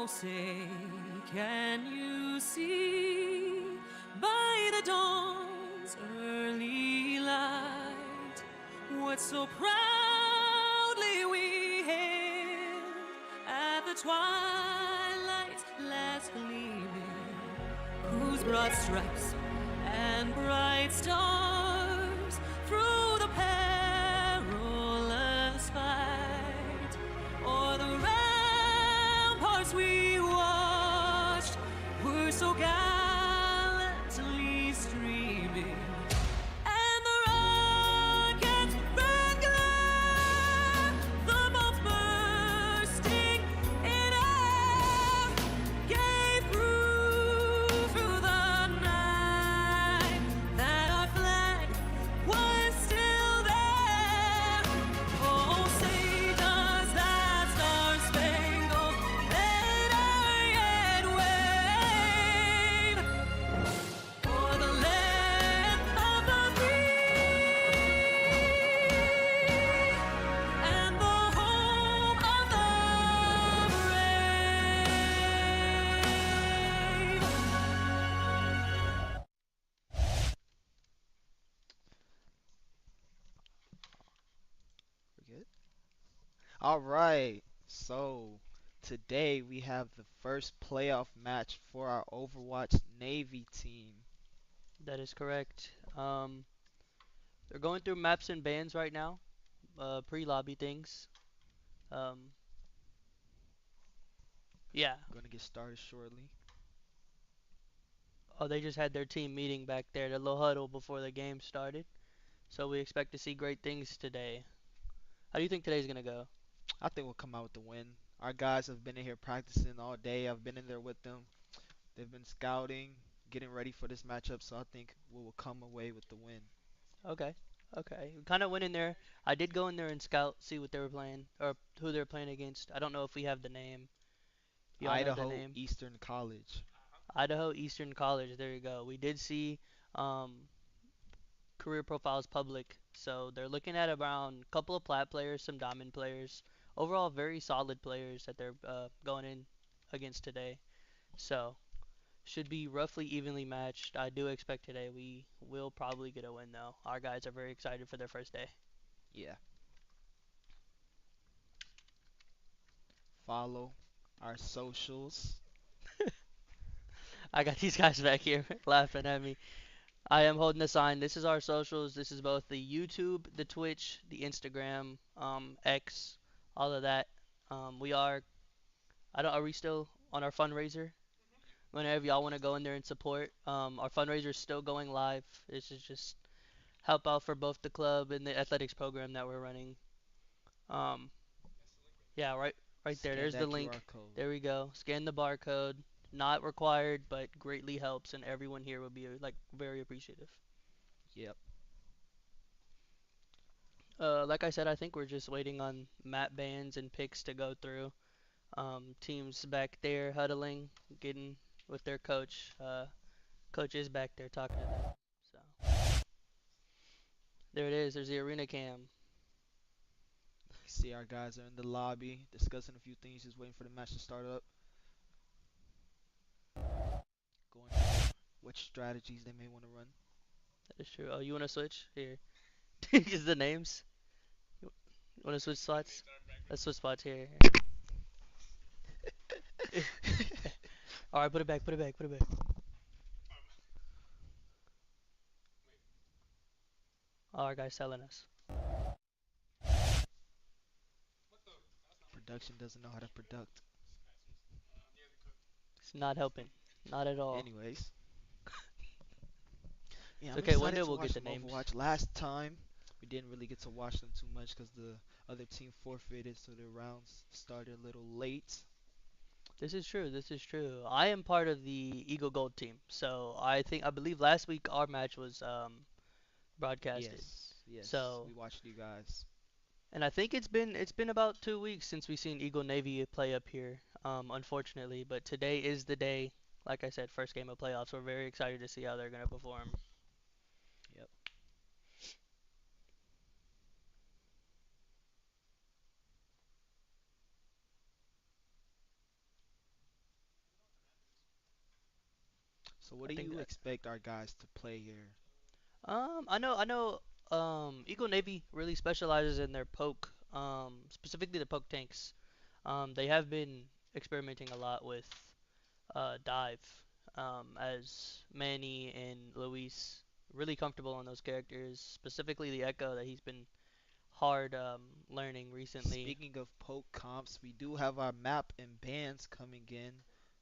say, can you see by the dawn's early light what so proudly we hailed at the twilight's last gleaming, whose broad stripes and bright stars through the perilous fight o'er the ramparts we watched were so gallantly streaming, and the rockets ran glare, the bombs bursting in air gave proof through the night that our flag was still there. Oh, say does that star-spangled banner yet wave o'er the land of the free and the home of the brave. We're good. All right. So today we have the first playoff match for our Overwatch Navy team. That is correct. They're going through maps and bans right now, pre-lobby things. Um, yeah. Going to get started shortly. Oh, they just had their team meeting back there, the little huddle before the game started. So we expect to see great things today. How do you think today's gonna go? I think we'll come out with the win. Our guys have been in here practicing all day. I've been in there with them. They've been scouting, getting ready for this matchup, so I think we will come away with the win. Okay. Okay. We kind of went in there. I did go in there and scout, see what they were playing or who they're playing against. I don't know if we have the name. Y'all know the Idaho name? Eastern College. Idaho Eastern College. There you go. We did see um, career profiles public. So they're looking at around a couple of plat players, some diamond players. Overall, very solid players that they're going in against today. So should be roughly evenly matched. I do expect today we will probably get a win though. Our guys are very excited for their first day. Yeah. Follow our socials. I got these guys back here laughing at me. I am holding a sign. This is our socials. This is both the YouTube, the Twitch, the Instagram, X, all of that. We are. I don't. Are we still on our fundraiser? Whenever y'all want to go in there and support. Our fundraiser is still going live. This is just help out for both the club and the athletics program that we're running. Um, yeah, right there. Scan There's the that link. QR code. There we go. Scan the barcode. Not required, but greatly helps, and everyone here will be like very appreciative. Yep. Like I said, I think we're just waiting on map bans and picks to go through. Teams back there huddling, getting with their coach. Coach is back there talking to them. So there it is. There's the arena cam. See, our guys are in the lobby discussing a few things, just waiting for the match to start up. Going over which strategies they may want to run. That is true. Oh, you want to switch? Here. Is the names? You want to switch spots? Let's switch spots here. All right, put it back. Put it back. Put it back. Our guy's telling us. Production doesn't know how to product. It's not helping. Not at all. Anyways, yeah, It's I'm okay. One excited day to we'll watch get the some names. Overwatch. Last time, we didn't really get to watch them too much because the other team forfeited, so their rounds started a little late. This is true. This is true. I am part of the Eagle Gold team, so I believe last week our match was broadcasted. Yes, yes, So, we watched you guys. and I think it's been about 2 weeks since we seen Eagle Navy play up here. Unfortunately, but today is the day. Like I said, first game of playoffs. We're very excited to see how they're gonna perform. Yep. So what I do think you that expect our guys to play here? I know Eagle Navy really specializes in their poke, specifically the poke tanks. They have been experimenting a lot with dive, as Manny and Luis really comfortable on those characters, specifically the Echo that he's been hard learning recently. Speaking of poke comps, we do have our map and bands coming in.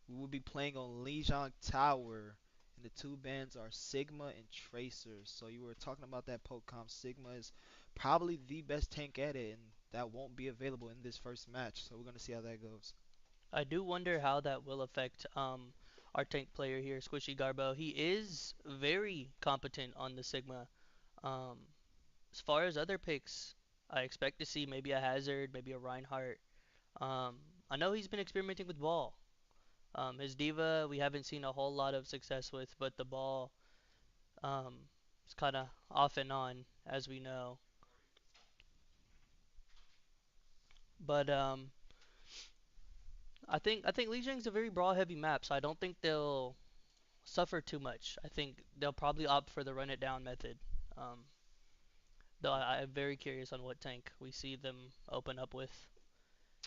We will be playing on Lijiang Tower, and the two bands are Sigma and Tracer. So you were talking about that poke comp. Sigma is probably the best tank at it, and that won't be available in this first match. So we're gonna see how that goes. I do wonder how that will affect our tank player here, Squishy Garbo. He is very competent on the Sigma. Um, as far as other picks, I expect to see maybe a Hazard, maybe a Reinhardt. Um, I know he's been experimenting with ball. His diva we haven't seen a whole lot of success with, but the ball um, is kind of off and on, as we know. But I think Lijiang's a very brawl heavy map, so I don't think they'll suffer too much. I think they'll probably opt for the run it down method. Um, though I'm very curious on what tank we see them open up with.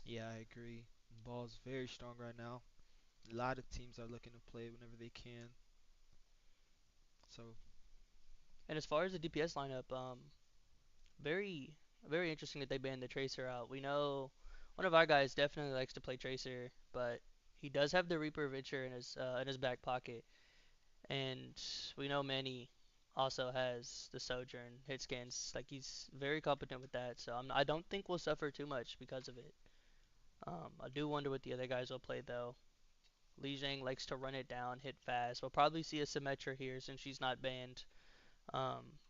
Yeah, I agree. Ball's very strong right now. A lot of teams are looking to play whenever they can. So And as far as the DPS lineup, very very interesting that they banned the Tracer out. We know one of our guys definitely likes to play Tracer, but he does have the Reaper Vitcher in his back pocket, and we know Manny also has the Sojourn hit scans. Like he's very competent with that, so I don't think we'll suffer too much because of it. I do wonder what the other guys will play though. Li Jiang likes to run it down, hit fast. We'll probably see a Symmetra here since she's not banned,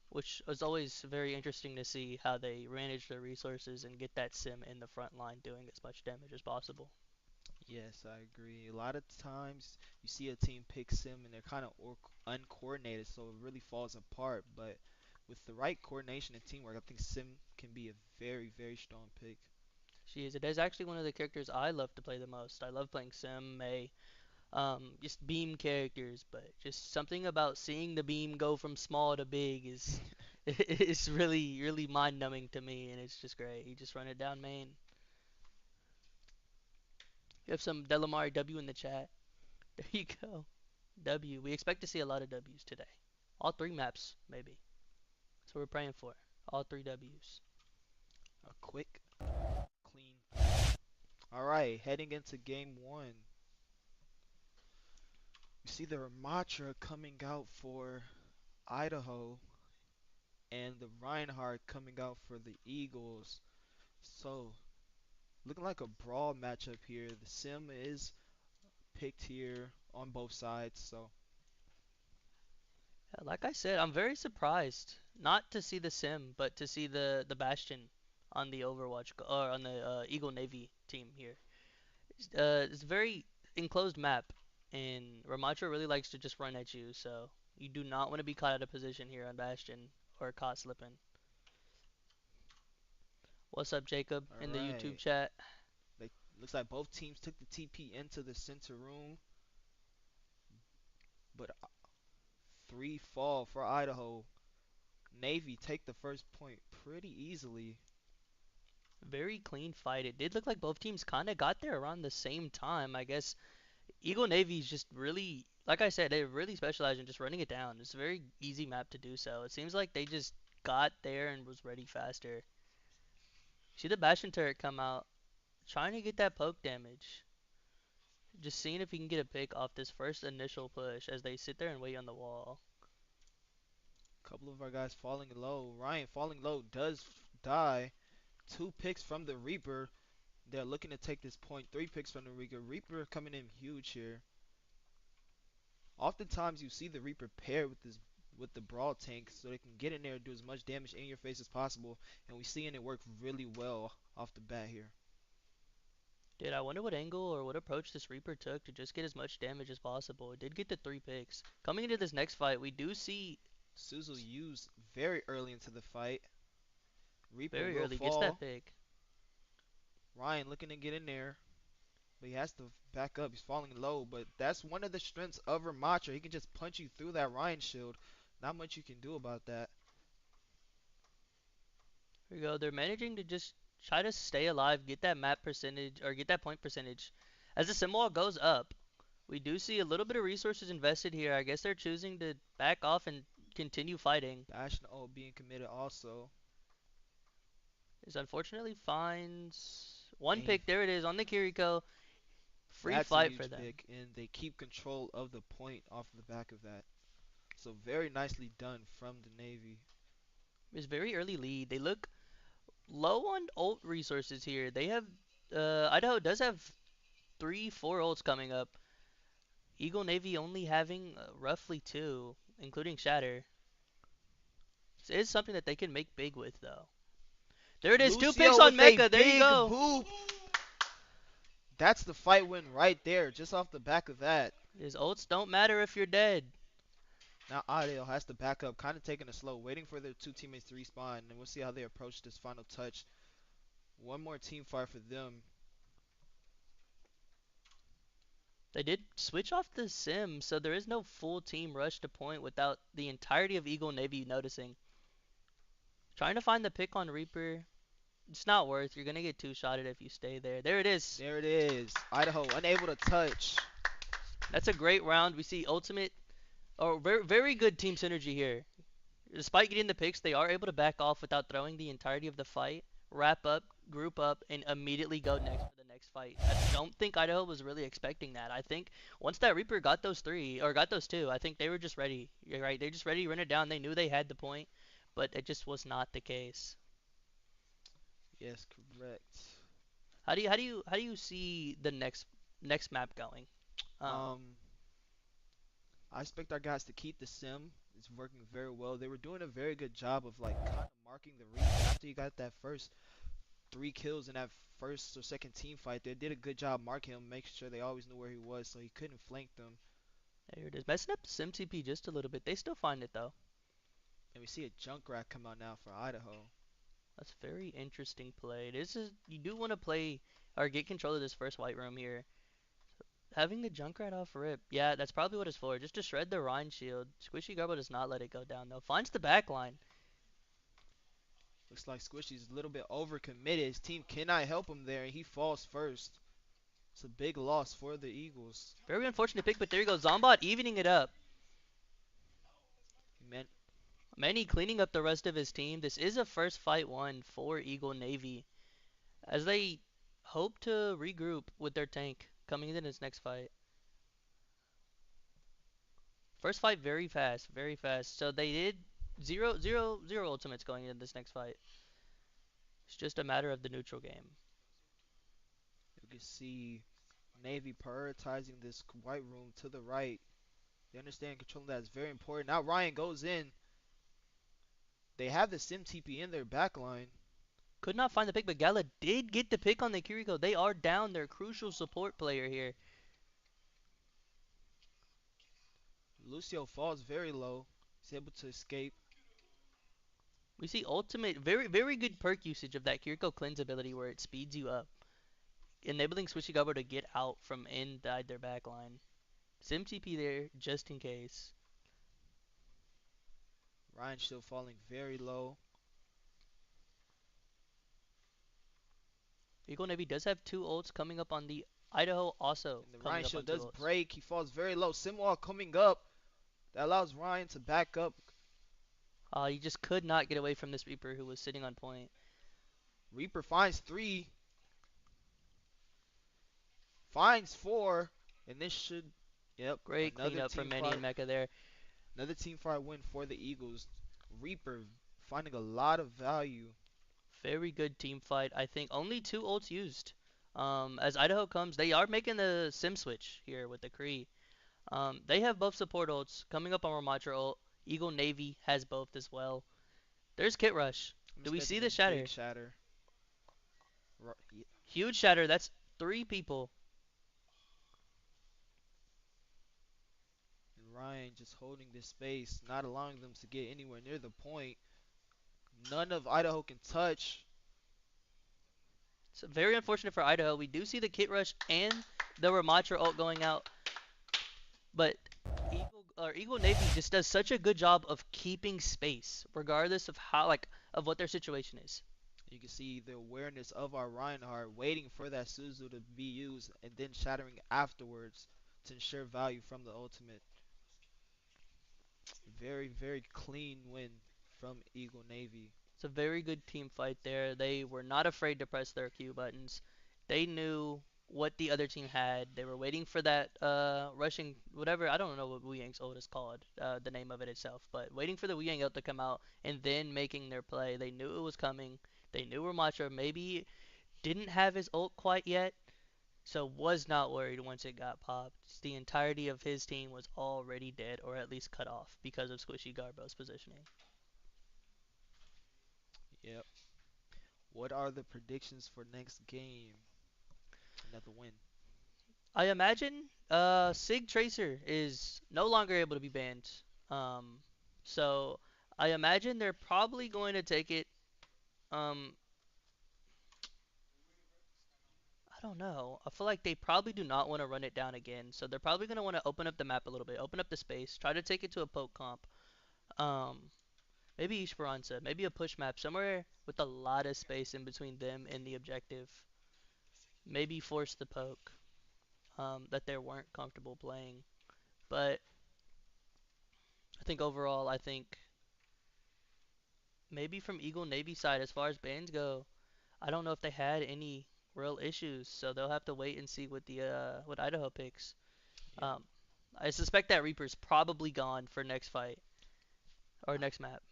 which is always very interesting to see how they manage their resources and get that sim in the front line doing as much damage as possible. yes, I agree. A lot of times you see a team pick Sim and they're kind of uncoordinated, so it really falls apart. But with the right coordination and teamwork, I think Sim can be a very, very strong pick. She is. It is actually one of the characters I love to play the most. I love playing Sim, Mei, just beam characters, but just something about seeing the beam go from small to big is is really really mind numbing to me, and it's just great. You just run it down main. You have some Delamar W in the chat. There you go. W. We expect to see a lot of W's today. All three maps, maybe. That's what we're praying for. All three W's. A quick, clean. All right, heading into game one, you see the Ramatra coming out for Idaho and the Reinhardt coming out for the Eagles. So, looking like a brawl matchup here. The Sim is picked here on both sides, so Yeah, like I said, I'm very surprised not to see the Sim, but to see the Bastion on the Overwatch or on the Eagle Navy team here. It's a very enclosed map, and Ramatra really likes to just run at you, so you do not want to be caught out of position here on Bastion or caught slipping. What's up, Jacob, all in the YouTube right. chat? They looks like both teams took the TP into the center room, but three fall for Idaho. Navy take the first point pretty easily. Very clean fight. It did look like both teams kind of got there around the same time. I guess Eagle Navy is just really, like I said, they really specialize in just running it down. It's a very easy map to do so. It seems like they just got there and was ready faster. See the Bastion turret come out, trying to get that poke damage. Just seeing if he can get a pick off this first initial push as they sit there and wait on the wall. A couple of our guys falling low. Ryan falling low does die. Two picks from the Reaper. They're looking to take this point. Three picks from the Reaper. Reaper coming in huge here. Oftentimes you see the Reaper paired with the Brawl tank so they can get in there and do as much damage in your face as possible. And we seeing it work really well off the bat here. Dude, I wonder what angle or what approach this Reaper took to just get as much damage as possible. It did get the 3 picks. Coming into this next fight, we do see Suzu used very early into the fight. Reaper very will early gets that fall. pick. Ryan looking to get in there. But he has to back up. He's falling low, but that's one of the strengths of Ramacha. He can just punch you through that Ryan shield. Not much you can do about that. Here we go. They're managing to just try to stay alive, get that map percentage, or get that point percentage. As the sim wall goes up, we do see a little bit of resources invested here. I guess they're choosing to back off and continue fighting. Dash and ult being committed also. This unfortunately finds one And pick. There it is on the Kiriko. Free that's a fight for huge them. pick, and they keep control of the point off the back of that. So very nicely done from the Navy. It's very early lead. They look low on ult resources here. They have Idaho does have 3, 4 ults coming up. Eagle Navy only having roughly 2, including Shatter. This is something that they can make big with though. There it is, 2 picks Lucio on with a Mecha. There you big go. boop. That's the fight win right there, just off the back of that. His ults don't matter if you're dead. Now Adel has to back up, kind of taking it slow, waiting for their two teammates to respawn, and we'll see how they approach this final touch. One more team fight for them. They did switch off the sim, so there is no full team rush to point without the entirety of Eagle Navy noticing. Trying to find the pick on Reaper. It's not worth. You're going to get 2-shotted if you stay there. There it is. There it is. Idaho unable to touch. That's a great round. We see ultimate, or very, very good team synergy here. Despite getting the picks, they are able to back off without throwing the entirety of the fight, wrap up, group up, and immediately go next for the next fight. I don't think Idaho was really expecting that. I think once that Reaper got those 3, or got those 2, I think they were just ready. You're right. They're just ready to run it down. They knew they had the point, but it just was not the case. Yes, correct. How do you see the next map going? Um, I expect our guys to keep the sim. It's working very well. They were doing a very good job of like kind of marking the Reaper after you got that first 3 kills in that first or second team fight. They did a good job marking him, making sure they always knew where he was, so he couldn't flank them. There it is. Messing up the sim TP just a little bit. They still find it though. And we see a Junkrat come out now for Idaho. That's very interesting play. This is you do want to play or get control of this first white room here. Having the Junkrat off rip, yeah, that's probably what it's for. Just to shred the Rhine shield. Squishy Garbo does not let it go down though. Finds the back line. Looks like Squishy's a little bit overcommitted. His team cannot help him there, and he falls first. It's a big loss for the Eagles. Very unfortunate pick, but there you go. Zombot evening it up. Man, Manny cleaning up the rest of his team. This is a first fight won for Eagle Navy as they hope to regroup with their tank coming into this next fight. First fight very fast, very fast. So they did zero ultimates going into this next fight. It's just a matter of the neutral game. you can see Navy prioritizing this white room to the right. They understand controlling that is very important. Now Ryan goes in. They have the Sim TP in their back line. Could not find the pick, but Gala did get the pick on the Kiriko. They are down their crucial support player here. Lucio falls very low. He's able to escape. We see ultimate, very good perk usage of that Kiriko cleanse ability where it speeds you up, enabling Swishy Gobbo to get out from inside their back line. Sim TP there just in case. Ryan still falling very low. Eagle Navy does have 2 ults coming up on the Idaho also And the coming Ryan up on shield 2 does ults. break. He falls very low. Simwall coming up. That allows Ryan to back up. You just could not get away from this Reaper who was sitting on point. Reaper finds 3. Finds 4. And this should, yep, Great another cleanup from team Manny fight. and Mecha there. Another team fight win for the Eagles. Reaper finding a lot of value. Very good team fight. I think only 2 ults used. As Idaho comes, they are making the sim switch here with the Kree. They have both support ults coming up on Ramatra ult. Eagle Navy has both as well. There's Kit Rush. I'm Do we see expecting the a shatter? big shatter. Huge shatter. That's 3 people. And Ryan just holding this space, not allowing them to get anywhere near the point. None of Idaho can touch. It's very unfortunate for Idaho. We do see the Kit Rush and There were Matra ult going out, but Eagle Navy just does such a good job of keeping space, regardless of how like of what their situation is. You can see the awareness of our Reinhardt waiting for that Suzu to be used and then shattering afterwards to ensure value from the ultimate. Very, very clean win from Eagle Navy. It's a very good team fight there. They were not afraid to press their Q buttons. They knew what the other team had. They were waiting for that rushing whatever. I don't know what Wu Yang's ult is called, the name of it itself, but waiting for the Wu Yang ult to come out and then making their play. They knew it was coming. They knew Ramacha maybe didn't have his ult quite yet, so was not worried once it got popped. The entirety of his team was already dead or at least cut off because of Squishy Garbo's positioning. Yep. What are the predictions for next game? Another win. I imagine Sig Tracer is no longer able to be banned. Um, so I imagine they're probably going to take it. Um, I don't know. I feel like they probably do not want to run it down again. So they're probably going to want to open up the map a little bit, open up the space, try to take it to a poke comp. Um, maybe Esperanza, maybe a push map somewhere with a lot of space in between them and the objective. Maybe force the poke that they weren't comfortable playing. But I think overall, I think maybe from Eagle Navy side, as far as bans go, I don't know if they had any real issues, so they'll have to wait and see what Idaho picks. Yeah, Um, I suspect that Reaper's probably gone for next fight or next map.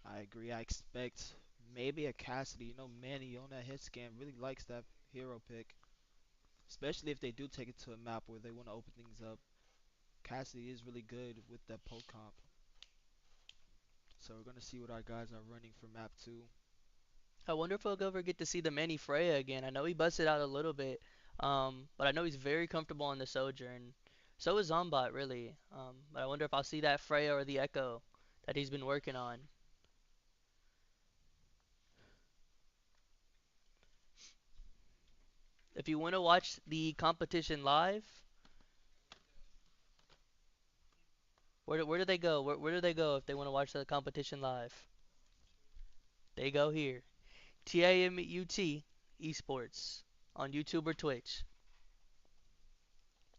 I agree. I expect maybe a Cassidy. You know, Manny on that hit scan really likes that hero pick, especially if they do take it to a map where they want to open things up. Cassidy is really good with that poke comp. So we're gonna see what our guys are running for map two. I wonder if we'll ever get to see the Manny Freya again. I know he busted out a little bit, but I know he's very comfortable on the Sojourn. So is Zombot, really. But I wonder if I'll see that Freya or the Echo that he's been working on. If you want to watch the competition live, where do they go? Where do they go if they want to watch the competition live? They go here. TAMUT Esports on YouTube or Twitch.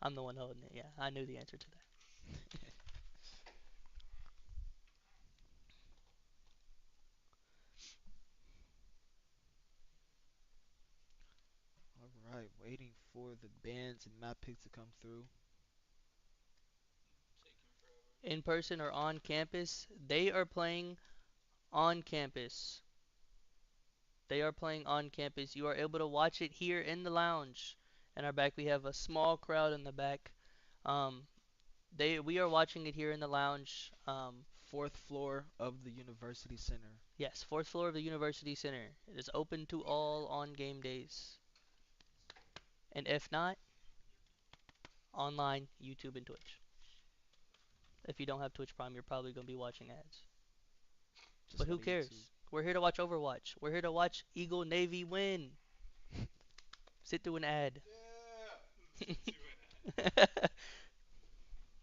I'm the one holding it. Yeah, I knew the answer to that. All right, waiting for the bands and map picks to come through. In person or on campus, they are playing on campus. They are playing on campus. You are able to watch it here in the lounge. In our back, we have a small crowd in the back. Um, we are watching it here in the lounge. Fourth floor of the University Center. Yes, fourth floor of the University Center. It is open to all on game days. And if not, online, YouTube, and Twitch. If you don't have Twitch Prime, you're probably going to be watching ads. Just But go who to YouTube. cares? We're here to watch Overwatch. We're here to watch Eagle Navy win. Sit through an ad.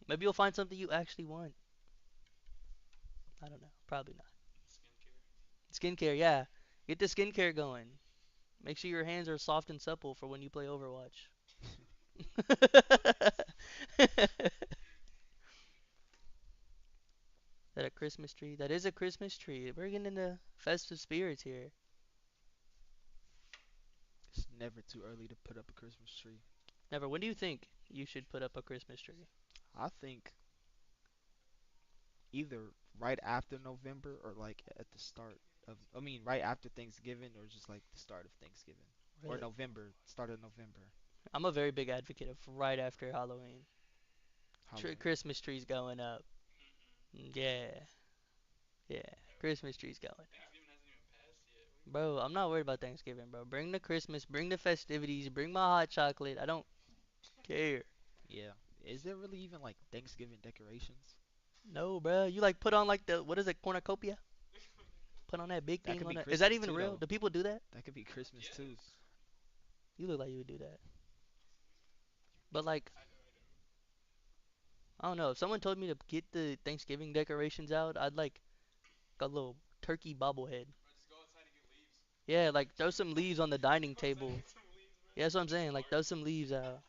Maybe you'll find something you actually want. I don't know. Probably not. Skincare, yeah. Get the skincare going. Make sure your hands are soft and supple for when you play Overwatch. That a Christmas tree? That is a Christmas tree. We're getting into festive spirits here. It's never too early to put up a Christmas tree. Never. When do you think you should put up a Christmas tree? I think either right after November or like at the start of, I mean, right after Thanksgiving or just like the start of Thanksgiving or Really? November, start of November, I'm a very big advocate of right after Halloween. Halloween. Christmas trees going up. Yeah, yeah. Christmas trees going. Bro, I'm not worried about Thanksgiving, bro. Bring the Christmas, bring the festivities, bring my hot chocolate. I don't care. Yeah. Is there really even like Thanksgiving decorations? No, bro. You like put on like the what is it, cornucopia? Put on that big That thing could on be it. Is that Christmas even too, real? though. Do people do that? That could be Christmas too. You look like you would do that. But like, I don't know. If someone told me to get the Thanksgiving decorations out, I'd like a little turkey bobblehead. Yeah, like throw some leaves on the dining table. Yeah, that's what I'm saying. Like throw some leaves out.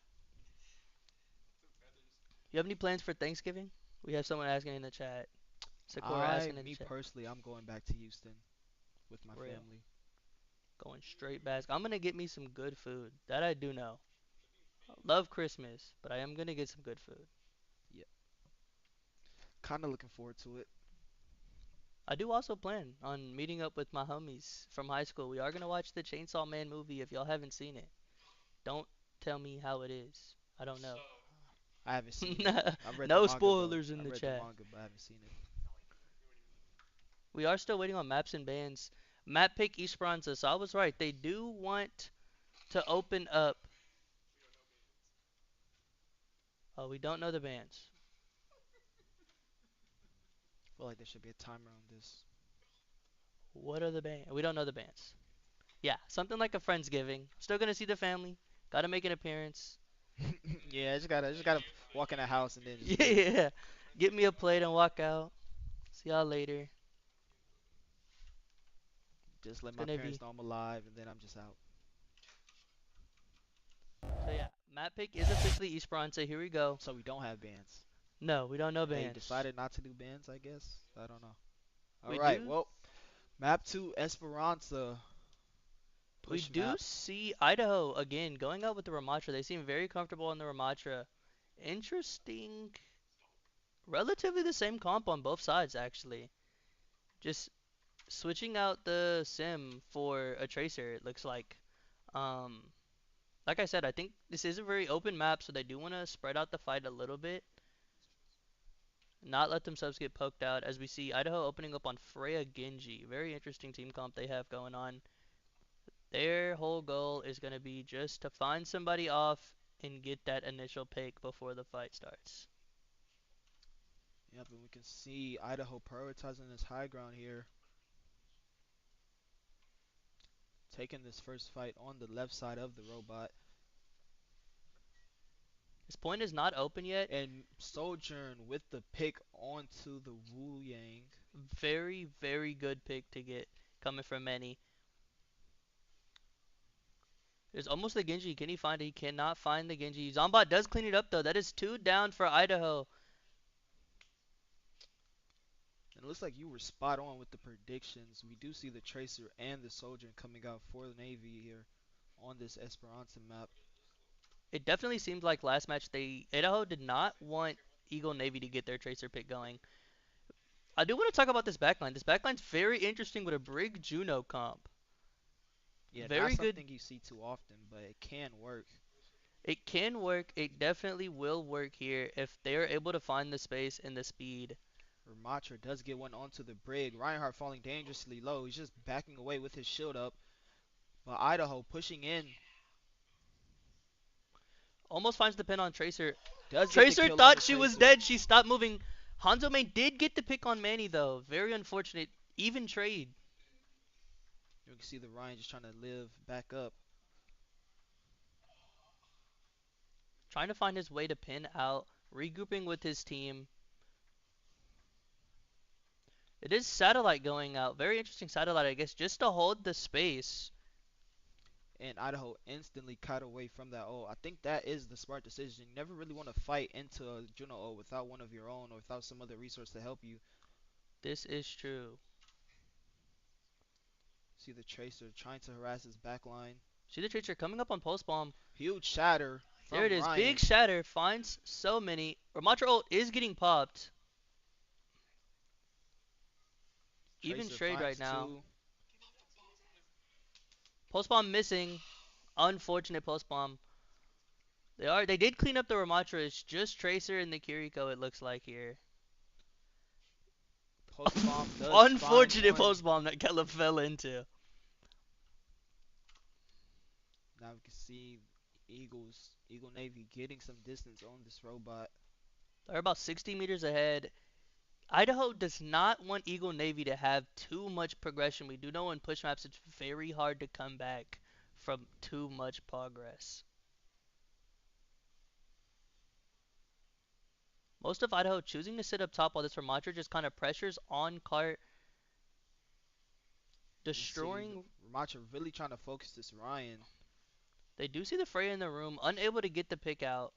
You have any plans for Thanksgiving? We have someone asking in the chat. Sakura asking in the Me chat. personally, I'm going back to Houston with my For real. family. Going straight back. I'm gonna get me some good food. That I do know. Love Christmas, but I am gonna get some good food. Yeah, kind of looking forward to it. I do also plan on meeting up with my homies from high school. We are gonna watch the Chainsaw Man movie if y'all haven't seen it. Don't tell me how it is. I don't know. I haven't seen it. I've read the No manga though. spoilers in I the read the chat. manga, but I haven't seen it. We are still waiting on maps and bands. Map pick Esperanza, so I was right. They do want to open up. Oh, we don't know the bands. I feel like there should be a timer on this. What are the bands? We don't know the bands. Yeah, something like a Friendsgiving. Still gonna see the family. Gotta make an appearance. Yeah, I just gotta walk in the house and then just leave. Yeah, get me a plate and walk out. See y'all later. Just let It's my gonna parents be. know I'm alive, and then I'm just out. So yeah, map pick is officially Esperanza. Here we go. So we don't have bands. No, we don't know They bands. decided not to do bands, I guess. I don't know. All We right, do well, map 2 Esperanza we push do map. see Idaho again going out with the Ramatra. They seem very comfortable on the Ramatra. Interesting. Relatively the same comp on both sides actually. Just switching out the sim for a tracer, it looks like. Um, like I said, I think this is a very open map, so they do want to spread out the fight a little bit, not let themselves get poked out. As we see Idaho opening up on Freya Genji, very interesting team comp they have going on. Their whole goal is going to be just to find somebody off and get that initial pick before the fight starts. Yep, and we can see Idaho prioritizing this high ground here, taking this first fight on the left side of the robot. This point is not open yet. And Sojourn with the pick onto the Wu Yang. Very, very good pick to get coming from Manny. There's almost the Genji. Can he find it? He cannot find the Genji. Zombot does clean it up though. That is two down for Idaho. And it looks like you were spot on with the predictions. We do see the Tracer and the Sojourn coming out for the Navy here on this Esperanza map. It definitely seemed like last match Idaho did not want Eagle Navy to get their tracer pick going. I do want to talk about this backline. This backline's very interesting with a Brig Juno comp. Yeah, not Very good. something you see too often, but it can work. It can work. It definitely will work here if they are able to find the space and the speed. Ramatra does get one onto the brig. Reinhardt falling dangerously low. He's just backing away with his shield up. But Idaho pushing in. Almost finds the pin on Tracer. Does get the Tracer kill on the thought she was Tracer. dead. She stopped moving. Hanzo Main did get the pick on Manny though. Very unfortunate. Even trade. You can see the Ryan just trying to live back up. Trying to find his way to pin out. Regrouping with his team. It is Satellite going out. Very interesting Satellite, I guess, just to hold the space. And Idaho instantly cut away from that O. I think that is the smart decision. You never really want to fight into a Juno O without one of your own or without some other resource to help you. This is true. See the Tracer trying to harass his backline. See the Tracer coming up on Pulse Bomb. Huge shatter There it from is. Big Ryan. shatter. Finds so many. Ramatra ult is getting popped. Even Tracer trade right finds now. two. Pulse Bomb missing. Unfortunate Pulse Bomb. They did clean up the Ramatra. It's just Tracer and the Kiriko it looks like here. Post bomb does find Unfortunate one. Pulse Bomb that Kella fell into. Now we can see Eagle Navy getting some distance on this robot. They're about 60 meters ahead. Idaho does not want Eagle Navy to have too much progression. We do know in push maps it's very hard to come back from too much progress. Most of Idaho choosing to sit up top while this Ramattra just kind of pressures on cart, We see destroying. Ramacha really trying to focus this Ryan. They do see the Freya in the room, unable to get the pick out.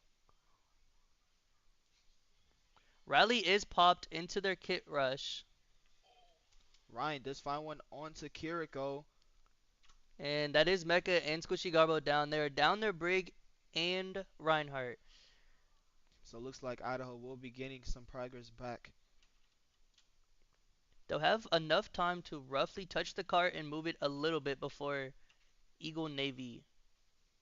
Rally is popped into their kit rush, Ryan does find one onto Kiriko. and that is Mecha and Squishy Garbo down there. Down there, Brig and Reinhardt. So it looks like Idaho will be getting some progress back. They'll have enough time to roughly touch the cart and move it a little bit before Eagle Navy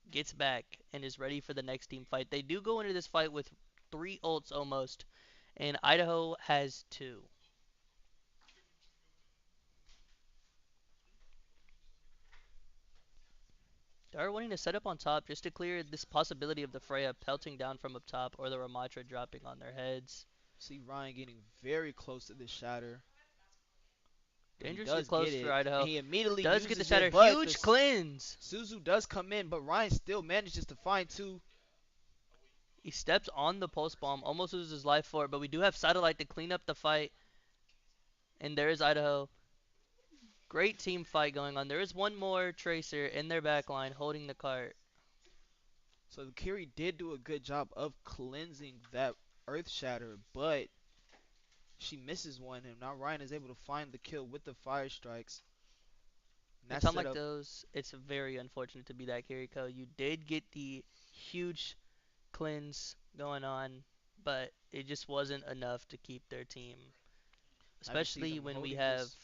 gets back and is ready for the next team fight. They do go into this fight with 3 ults almost, and Idaho has 2. They are wanting to set up on top just to clear this possibility of the Freya pelting down from up top or the Ramatra dropping on their heads. See Ryan getting very close to the shatter. But he Dangerously does get close for it. And Idaho. he immediately Does get the uses it. shatter. But Huge cleanse. Suzu does come in. But Ryan still manages to find two. He steps on the pulse bomb, almost loses his life for it, but we do have Satellite to clean up the fight. And there is Idaho. Great team fight going on. There is one more Tracer in their back line holding the cart. So the Kiri did do a good job of cleansing that Earth Shatter. But she misses one. And now Ryan is able to find the kill with the fire strikes. And In a that time set like up. those, it's very unfortunate to be that Kiriko. You did get the huge cleanse going on, but it just wasn't enough to keep their team, Now we can see especially them when we holding have this.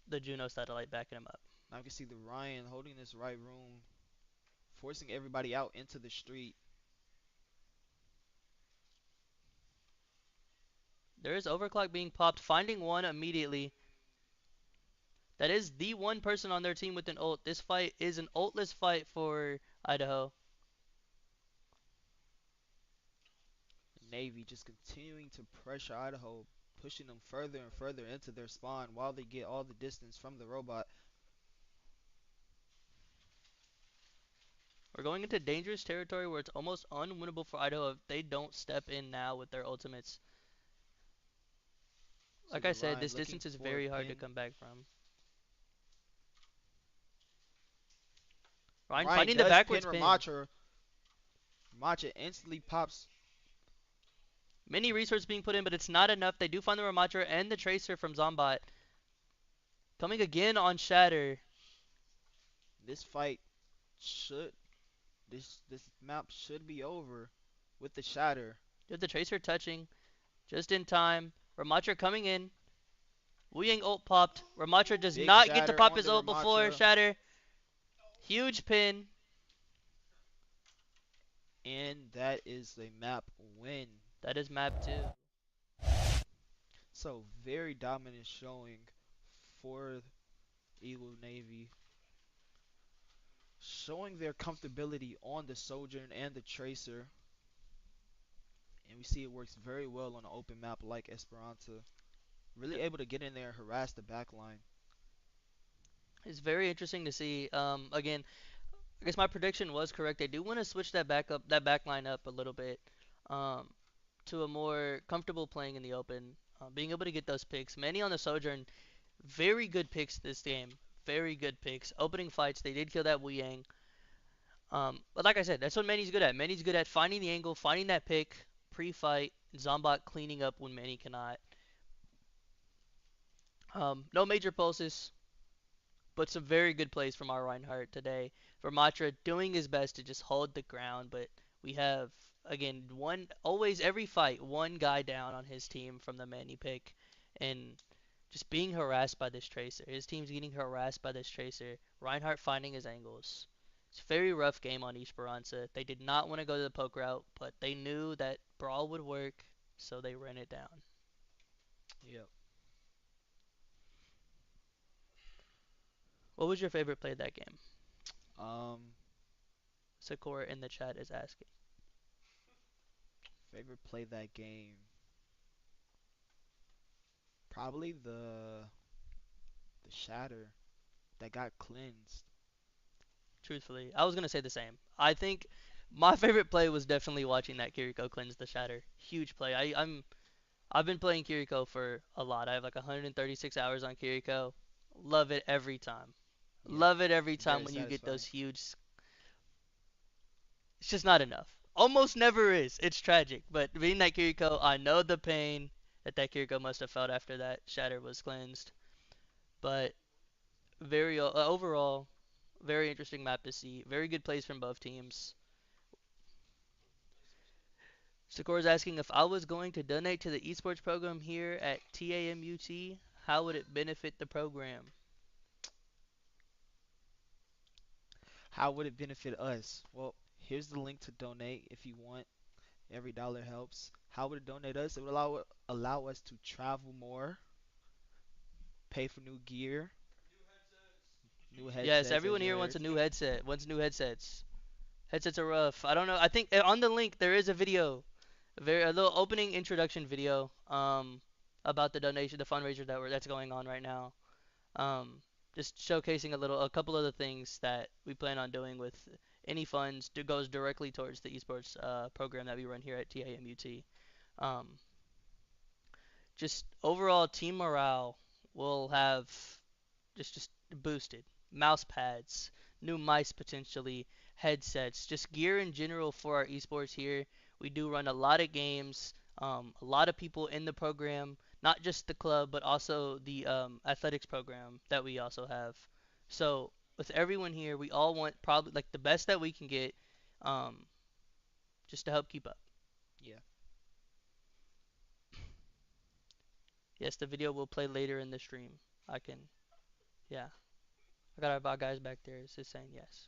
the Juno satellite backing him up. Now we can see the Ryan holding this right room, forcing everybody out into the street. There is overclock being popped, finding one immediately. That is the one person on their team with an ult. This fight is an ultless fight for Idaho. Navy just continuing to pressure Idaho, pushing them further and further into their spawn while they get all the distance from the robot. We're going into dangerous territory where it's almost unwinnable for Idaho if they don't step in now with their ultimates. See Like the I said, Ryan this looking distance is for a very hard to pin. come back from. Ryan Ryan finding the does pin backwards pin. Ramacha. Ramacha instantly pops. Many resources being put in, but it's not enough. They do find the Ramatra and the Tracer from Zombot. Coming again on Shatter. This fight should this map should be over with the shatter. You have the Tracer touching just in time. Ramatra coming in. Wu Yang ult popped. Ramatra does Big not get to shatter pop on his the ult before Ramacha. Shatter. Huge pin. And that is a map win. That is map 2. So very dominant showing for Eagle Navy. Showing their comfortability on the Sojourn and the Tracer. And we see it works very well on an open map like Esperanza. Really Yep. able to get in there and harass the back line. It's very interesting to see. Again, I guess my prediction was correct. They do want to switch that back line up a little bit, um, to a more comfortable playing in the open, being able to get those picks. Many on the Sojourn, very good picks this game. Very good picks. Opening fights, they did kill that Wu Yang. But like I said, that's what Manny's good at. Manny's good at finding the angle, finding that pick, pre-fight, Zombot cleaning up when Manny cannot. No major pulses, but some very good plays from our Reinhardt today. Vermatra doing his best to just hold the ground, but we have again one always every fight one guy down on his team from the Manny pick, and just being harassed by this Tracer. His team's getting harassed by this Tracer. Reinhardt finding his angles. It's a very rough game on Esperanza. They did not want to go to the poke route, but they knew that Brawl would work, so they ran it down. Yep. What was your favorite play of that game? Um, Sakura in the chat is asking. favorite play that game. Probably the shatter that got cleansed. Truthfully, I was gonna say the same. I think my favorite play was definitely watching that Kiriko cleanse the shatter. Huge play. I'm I've been playing Kiriko for a lot. I have like 136 hours on Kiriko. Love it every time. Yeah, Love it every time very when you get satisfying. those huge. It's just not enough. Almost never is. It's tragic. But being that Kiriko, I know the pain that Kiriko must have felt after that shatter was cleansed. But very overall, very interesting map to see. Very good plays from both teams. Sakora's asking if I was going to donate to the esports program here at TAMUT, how would it benefit the program? How would it benefit us? Well, here's the link to donate if you want. Every dollar helps. How would it donate us? It would allow us to travel more, pay for new gear, new Yes, headsets, as everyone you here wants heard. a new headset. Wants new headsets. Headsets are rough. I don't know. I think on the link there is a video, a little opening introduction video, about the donation, the fundraiser that's going on right now. Um, just showcasing a couple of the things that we plan on doing with any funds that goes directly towards the esports program that we run here at TAMUT. Um, just overall team morale will have just boosted. Mouse pads, new mice potentially, headsets, just gear in general for our esports here. We do run a lot of games, a lot of people in the program, not just the club, but also the athletics program that we also have. So with everyone here, we all want probably like the best that we can get, um, just to help keep up. Yeah. Yes, the video will play later in the stream. I can, yeah. I got our guys back there. It's just saying yes.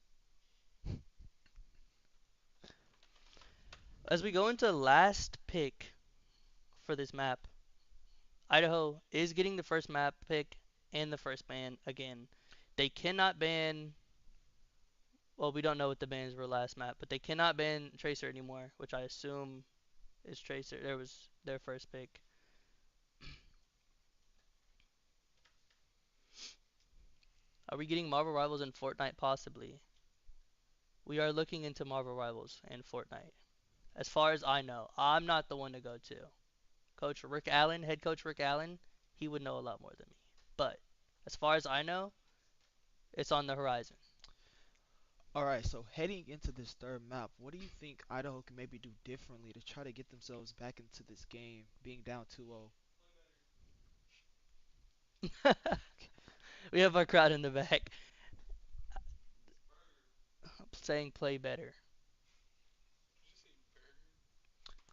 As we go into last pick for this map, Idaho is getting the first map pick and the first ban again. They cannot ban. Well, we don't know what the bans were last map, but they cannot ban Tracer anymore, which I assume is Tracer. There was their first pick. Are we getting Marvel Rivals in Fortnite? Possibly. We are looking into Marvel Rivals in Fortnite. As far as I know, I'm not the one to go to. Coach Rick Allen, head coach Rick Allen, he would know a lot more than me. But as far as I know, it's on the horizon. All right, so heading into this third map, what do you think Idaho can maybe do differently to try to get themselves back into this game, being down 2-0? We have our crowd in the back saying play better.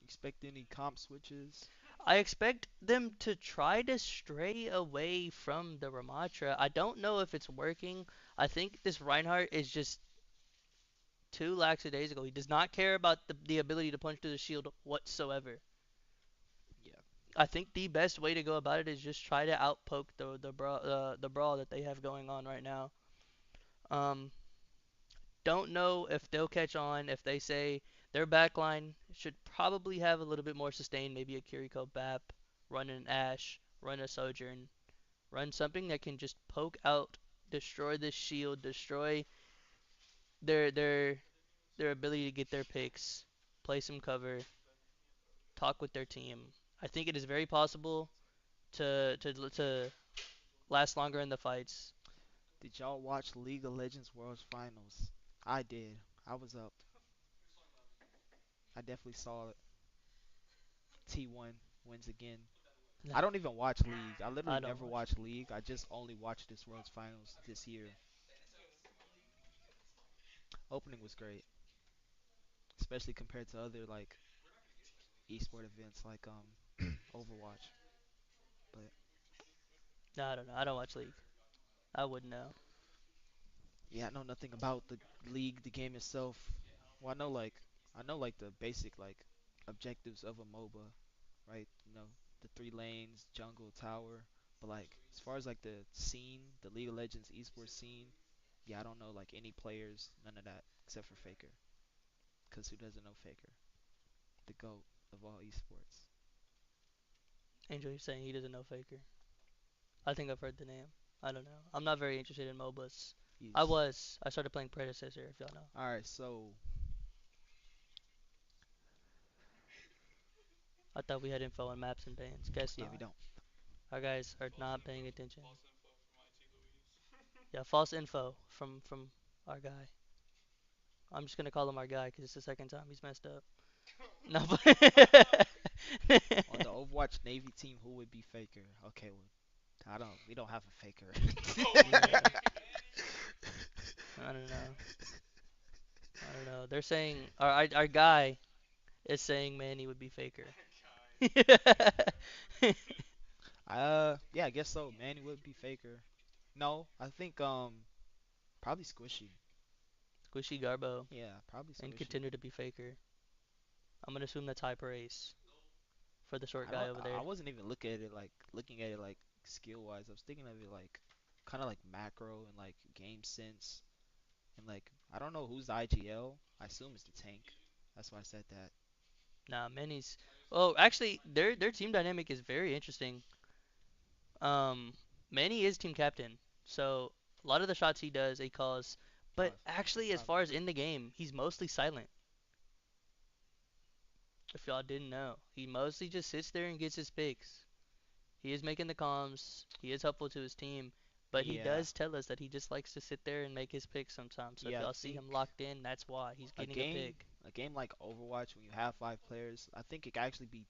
Expect any comp switches? I expect them to try to stray away from the Ramatra. I don't know if it's working. I think this Reinhardt is just too lackadaisical. He does not care about the ability to punch through the shield whatsoever. Yeah. I think the best way to go about it is just try to outpoke the brawl that they have going on right now. Um, don't know if they'll catch on if they say their backline should probably have a little bit more sustain, maybe a Kiriko Bap, run an Ash, run a Sojourn, run something that can just poke out, destroy this shield, destroy their their their ability to get their picks, play some cover, talk with their team. I think it is very possible to last longer in the fights. Did y'all watch League of Legends World Finals? I did. I was up. I definitely saw it. T1 wins again. No, I don't even watch League. I literally I don't never watch. watch League. I just only watched this World's Finals this year. Opening was great, especially compared to other like esport events like Overwatch. But No, I don't know. I don't watch League. I wouldn't know. yeah, I know nothing about the League, the game itself. Well, I know like the basic like objectives of a MOBA, right? You know, the three lanes, jungle, tower. But like as far as like the scene, the League of Legends esports scene, yeah, I don't know like any players, none of that except for Faker. Cause who doesn't know Faker, the goat of all esports? Angel, you're saying he doesn't know Faker. I think I've heard the name. I don't know. I'm not very interested in MOBAs. I He's was. I started playing Predecessor, if y'all know. all right. So I thought we had info on maps and bans. Guess Yeah, we not. don't. Our guys are not paying attention. Yeah, false info from our guy. I'm just gonna call him our guy because it's the second time he's messed up. No, but On the Overwatch Navy team, who would be Faker? Okay, well, I don't. We don't have a Faker. yeah, I don't know. I don't know. They're saying our guy is saying Manny would be Faker. Yeah, I guess so. Manny would be Faker. No, I think probably Squishy. Squishy Garbo Yeah, probably and Squishy. continue to be Faker. I'm gonna assume that's high praise for the short I guy don't. over I there. wasn't even looking at it like skill wise. I was thinking of it like kind of like macro and like game sense and like I don't know who's the IGL. I assume it's the tank. That's why I said that. Nah, Manny's. Oh, actually, their team dynamic is very interesting. Um, Manny is team captain, so a lot of the shots he does, he calls. But From actually, as top far as lane. in the game, he's mostly silent. If y'all didn't know, he mostly just sits there and gets his picks. He is making the comms. He is helpful to his team, but he Yeah, does tell us that he just likes to sit there and make his picks sometimes. So if yeah. I y'all see think him locked in, that's why he's a getting a game, pick. a game like Overwatch, when you have 5 players, I think it can actually be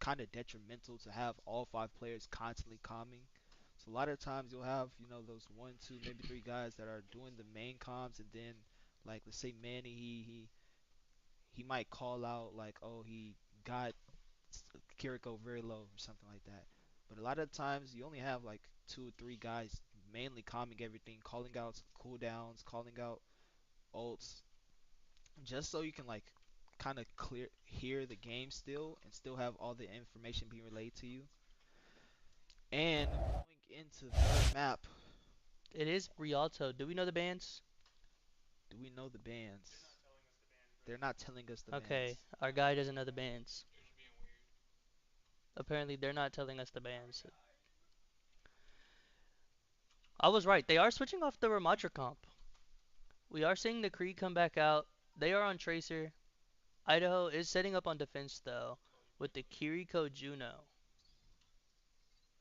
kind of detrimental to have all 5 players constantly calming. So a lot of times you'll have, those one, two, maybe 3 guys that are doing the main comms, and then like let's say Manny, he might call out like, oh, he got Kiriko very low or something like that. But a lot of times you only have like 2 or 3 guys mainly calming everything, calling out cooldowns, calling out ults, just so you can like kind of clear hear the game still and still have all the information being relayed to you. And going into their map, It is Rialto. Do we know the bands? do we know the bands? They're not telling us the Okay, bands. our guy doesn't know the bands. Apparently, they're not telling us the bands. I was right. They are switching off the Ramatra comp. We are seeing the Creed come back out. They are on Tracer. Idaho is setting up on defense though, with the Kiriko Juno.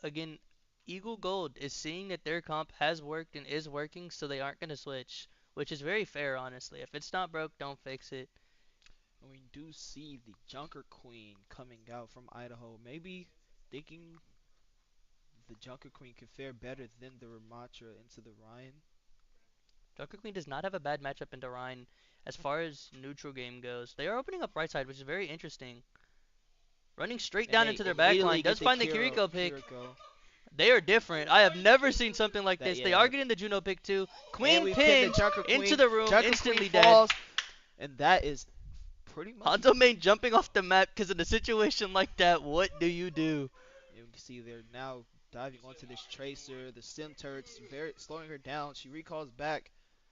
Again, Eagle Gold is seeing that their comp has worked and is working, so they aren't going to switch, which is very fair, honestly. If it's not broke, don't fix it. And we do see the Junker Queen coming out from Idaho, maybe thinking the Junker Queen could fare better than the Ramatra into the Ryan. Joker Queen does not have a bad matchup into Rhine as far as neutral game goes. They are opening up right side, which is very interesting. Running straight And down they into their backline immediately does get the find the Kiriko pick. Kiriko. They are different. I have never seen something like That this. They are yeah. getting the Juno pick too. And Queen we pin the pinned Junker into Queen. the room, Junker Queen instantly dead. falls, and that is pretty much. Hanzo Main jumping off the map because in a situation like that, what do you do? You can see they're now diving onto this Tracer. The Sim turrets very slowing her down. She recalls back.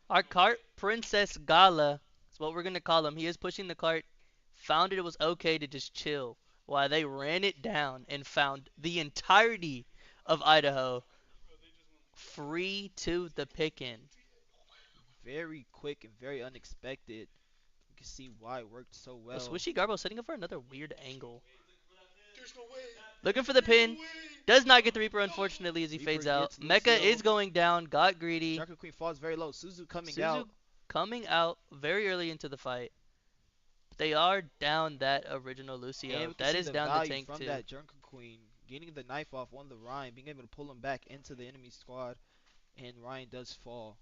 Our cart Princess Gala is what we're gonna call him. He is pushing the cart. Found it was okay to just chill while they ran it down and found the entirety of Idaho free to the pickin'. Very quick and very unexpected. You can see why it worked so Oh, well. Swishy Garbo setting up for another weird angle. Looking for the pin. Does not get the Reaper, unfortunately, as he Reaper fades out. gets Mecha Lucio. is going down. Got greedy. Junker Queen falls very low. Suzu coming Suzu out. coming out very early into the fight. They are down that original And Lucio. we can That see is the down the value tank from too. that Junker Queen. Getting the knife off on the Ryan, being able to pull him back into the enemy squad. And Ryan does fall.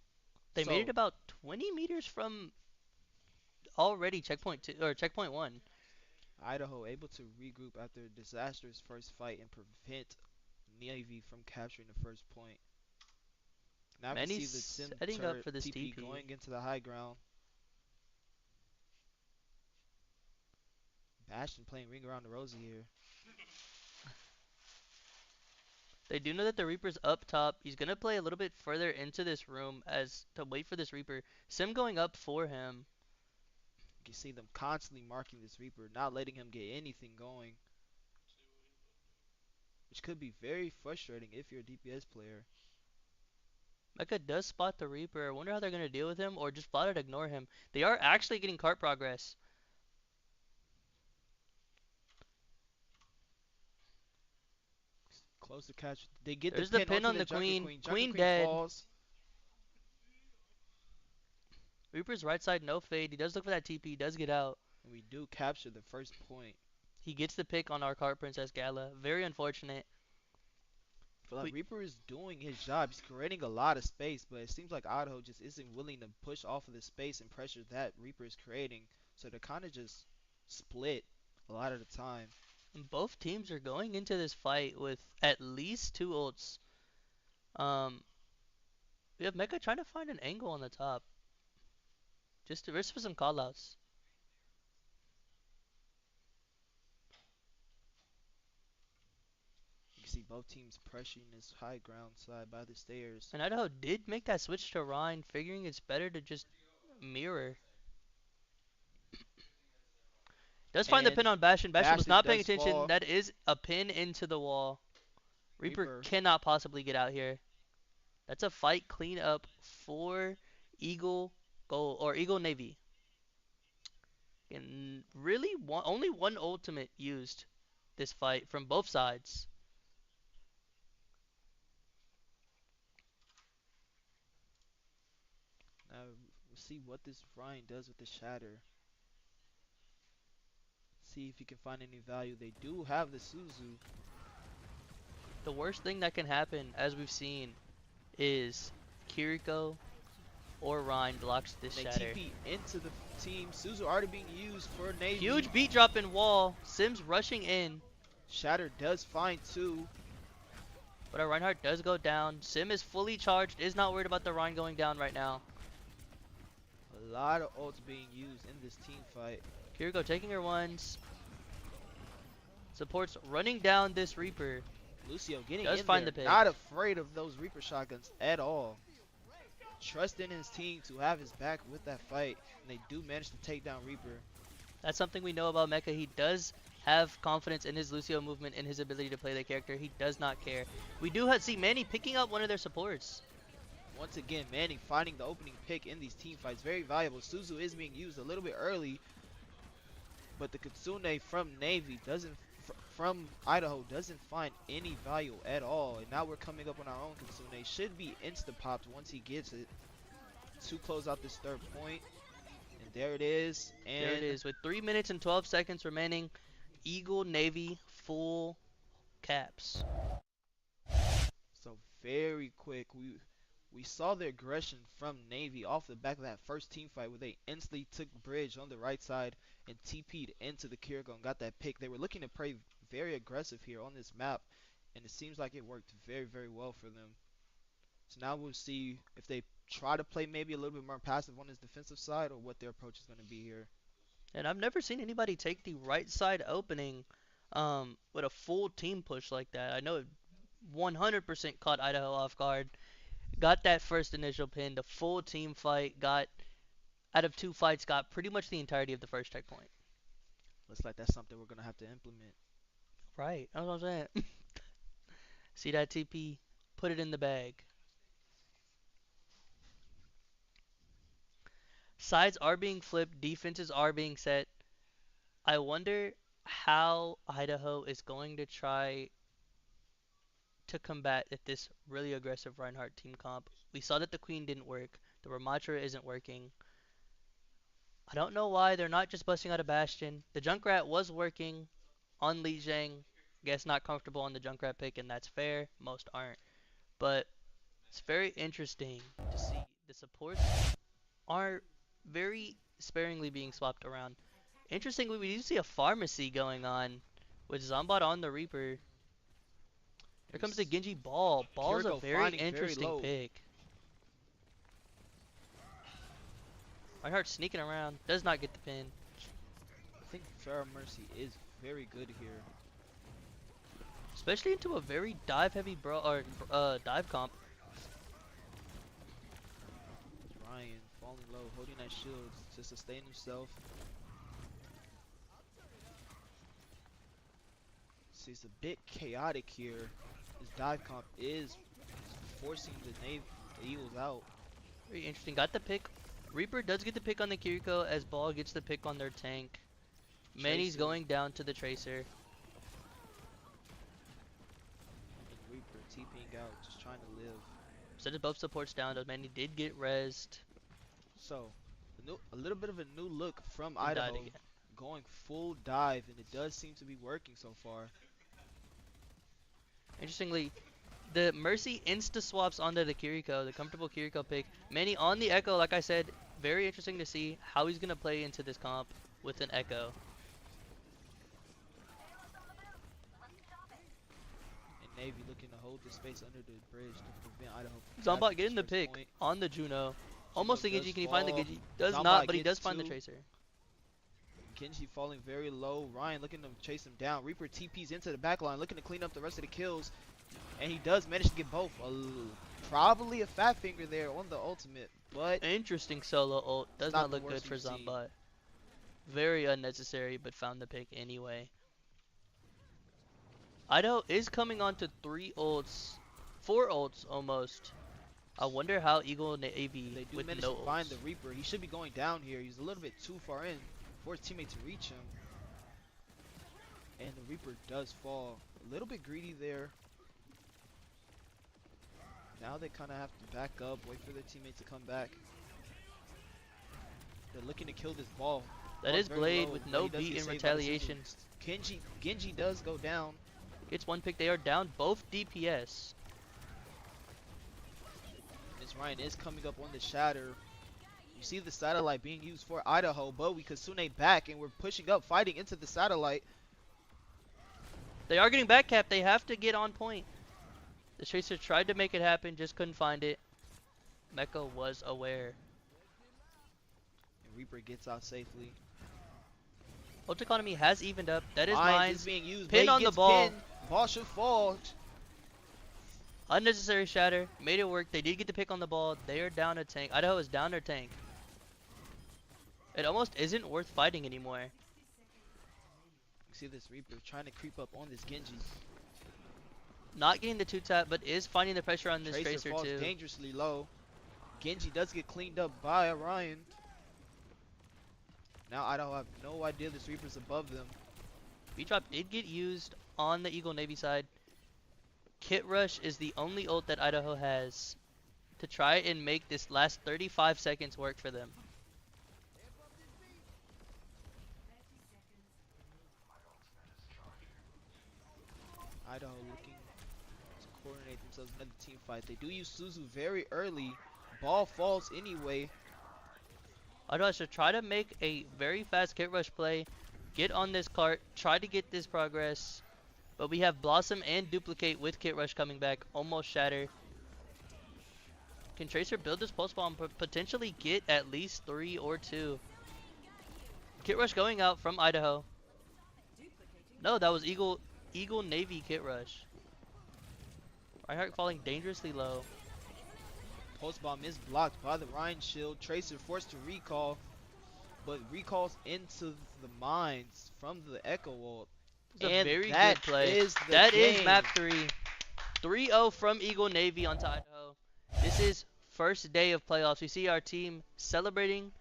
They made it So, about 20 meters from already checkpoint two or checkpoint one. Idaho able to regroup after a disastrous first fight and prevent Navy from capturing the first point. Now we can see the Manny's Sim setting up turret for this TP TP. going into the high ground. Bastion playing ring around the rosy here. They do know that the Reaper's up top. He's gonna play a little bit further into this room as to wait for this Reaper. Sim going up for him. You can see them constantly marking this Reaper, not letting him get anything going, which could be very frustrating if you're a DPS player. Mecha does spot the Reaper. I wonder how they're gonna deal with him or just flat out ignore him. They are actually getting cart progress. Close to catch. They get the There's the pin pin onto on the the Junker queen. Queen. Junker Queen Queen dead. falls. Reaper's right side, no fade. He does look for that TP. He does get out. And we do capture the first point. He gets the pick on our cart Princess Gala. Very unfortunate. I feel like We, Reaper is doing his job. He's creating a lot of space, but it seems like Idaho just isn't willing to push off of the space and pressure that Reaper is creating. So they're kind of just split a lot of the time. both teams are going into this fight with at least 2 ults. Um, we have Mecha trying to find an angle on the top. Just to risk for some callouts. You can see both teams pressuring this high ground side by the stairs. And Idaho did make that switch to Rhine, figuring it's better to just mirror. Does find the And pin on Bastion. Bastion was Bastion not paying does attention. fall. That is a pin into the wall. Reaper Reaper cannot possibly get out here. That's a fight clean up for Eagle Gold or Eagle Navy. And really, only one ultimate used this fight from both sides. Now we'll see what this Ryan does with the shatter. See if he can find any value. They do have the Suzu. The worst thing that can happen, as we've seen, is Kiriko or Rhine blocks this And they shatter. TP into the team. Suzu already being used for Navy. Huge beat drop in wall. Sims rushing in, Shatter does find two. but our Reinhardt does go down. Sim is fully charged, is not worried about the Rhine going down right now. A lot of ults being used in this team fight. Kiriko taking her ones. Supports running down this Reaper. Lucio getting Does in find there, the pick. not afraid of those Reaper shotguns at all. Trusting his team to have his back with that fight, and they do manage to take down Reaper. That's something we know about Mecha. He does have confidence in his Lucio movement and his ability to play the character. He does not care. We do see Manny picking up one of their supports. Once again, Manning finding the opening pick in these team fights, very valuable. Suzu is being used a little bit early, but the Kitsune from Navy doesn't, from Idaho doesn't find any value at all. And now we're coming up on our own Kitsune. Should be insta-popped once he gets it to close out this third point. And there it is. And There it is. With 3 minutes and 12 seconds remaining, Eagle Navy full caps. So very quick, we saw the aggression from Navy off the back of that first team fight where they instantly took bridge on the right side and TP'd into the Kiriko and got that pick. They were looking to play very aggressive here on this map, and it seems like it worked very, very well for them. So now we'll see if they try to play maybe a little bit more passive on this defensive side or what their approach is going to be here. And I've never seen anybody take the right side opening with a full team push like that. I know it 100% caught Idaho off guard. Got that first initial pin, the full team fight, got out of 2 fights, got pretty much the entirety of the first checkpoint. Looks like that's something we're going to have to implement. Right, that's what I'm saying. See that TP, put it in the bag. Sides are being flipped, defenses are being set. I wonder how Idaho is going to try to combat this really aggressive Reinhardt team comp. We saw that the Queen didn't work. The Ramatra isn't working. I don't know why they're not just busting out a Bastion. The Junkrat was working on Li Zhang. Guess not comfortable on the Junkrat pick, and that's fair. Most aren't. But it's very interesting to see the supports are very sparingly being swapped around. Interestingly, we do see a pharmacy going on with Zombot on the Reaper. Here comes the Genji Ball. Ball's a Kiriko very finding very interesting low. pick. Reinhardt sneaking around. Does not get the pin. I think Farrah Mercy is very good here. Especially into a very dive heavy dive comp. Ryan falling low, holding that shield to sustain himself. See, it's a bit chaotic here. This dive comp is forcing the Eagles out. Very interesting. Got the pick. Reaper does get the pick on the Kiriko as Ball gets the pick on their tank. Manny's Tracer. going down to the Tracer. TPing out, just trying to live. Set both supports down, though Manny did get rezzed So, a little bit of a new look from and died Idaho, again. going full dive, and it does seem to be working so far. Interestingly, the Mercy insta swaps onto the Kiriko, the comfortable Kiriko pick. Manny on the Echo, like I said, very interesting to see how he's gonna play into this comp with an Echo. And Navy looking to hold the space under the bridge to prevent Idaho from Zombot grabbing getting this the first pick point. on the Juno. Juno Almost the does Genji. Can he find the fall. Genji? Does Zombot not, but he does gets find the two. Tracer. Genji falling very low. Ryan looking to chase him down. Reaper TP's into the back line, looking to clean up the rest of the kills. And he does manage to get both. Probably a fat finger there on the ultimate, but Interesting solo ult. Does not not the look good worst for we've seen. Zombot. Very unnecessary, but found the pick anyway. Idaho is coming on to 3 ults. 4 ults almost. I wonder how Eagle Navy they do with manage no to find ults. the Reaper. He should be going down here. He's a little bit too far in for his teammate to reach him. And the Reaper does fall. A little bit greedy there. Now they kind of have to back up, wait for their teammate to come back. They're looking to kill this ball. That Ball's is very Blade low, with but no he does beat get in saved by the retaliation. Suzu. Genji does go down. Gets one pick. They are down both DPS. Miss Ryan is coming up on the shatter. You see the satellite being used for Idaho, but we Kasune back and we're pushing up, fighting into the satellite. They are getting back capped. They have to get on point. The Tracer tried to make it happen, just couldn't find it. Mecha was aware. And Reaper gets out safely. Ult economy has evened up. That is Mines mine. is being used. Pin Blade on the gets ball. pinned. Ball should fall. Unnecessary shatter. Made it work. They did get the pick on the ball. They are down a tank. Idaho is down their tank. It almost isn't worth fighting anymore. You see this Reaper trying to creep up on this Genji. Not getting the 2-tap, but is finding the pressure on this Tracer falls too. dangerously low. Genji does get cleaned up by Orion. Now Idaho have no idea this Reaper's above them. B-drop did get used on the Eagle Navy side. Kit Rush is the only ult that Idaho has to try and make this last 35 seconds work for them. Idaho looking to coordinate themselves in another team fight. They do use Suzu very early. Ball falls anyway. Idaho should try to make a very fast Kit Rush play. Get on this cart. Try to get this progress. But we have Blossom and Duplicate with Kit Rush coming back. Almost shatter. Can Tracer build this pulse bomb, potentially get at least 3 or 2? Kit Rush going out from Idaho. No, that was Eagle Navy Kit Rush. Reinhardt falling dangerously low. Post bomb is blocked by the Ryan shield. Tracer forced to recall, but recalls into the mines from the Echo ult. It's a And very that good play. is the That is game. map 3. 3-0 from Eagle Navy onto Idaho. This is first day of playoffs. We see our team celebrating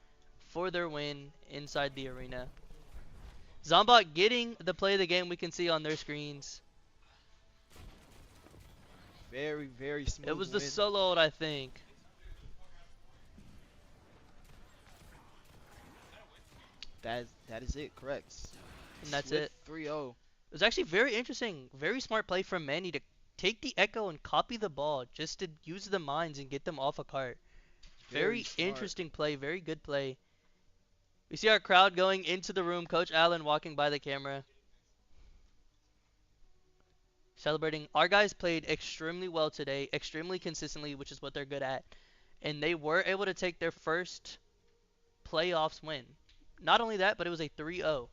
for their win inside the arena. Zombot getting the play of the game we can see on their screens. Very, very smooth It was the win. solo ult, I think. That is it, correct. And that's Swift it. 3-0. It was actually very interesting. Very smart play from Manny to take the Echo and copy the ball just to use the mines and get them off a cart. Very smart. interesting play. Very good play. We see our crowd going into the room. Coach Allen walking by the camera. Celebrating. Our guys played extremely well today. Extremely consistently, which is what they're good at. And they were able to take their first playoffs win. Not only that, but it was a 3-0.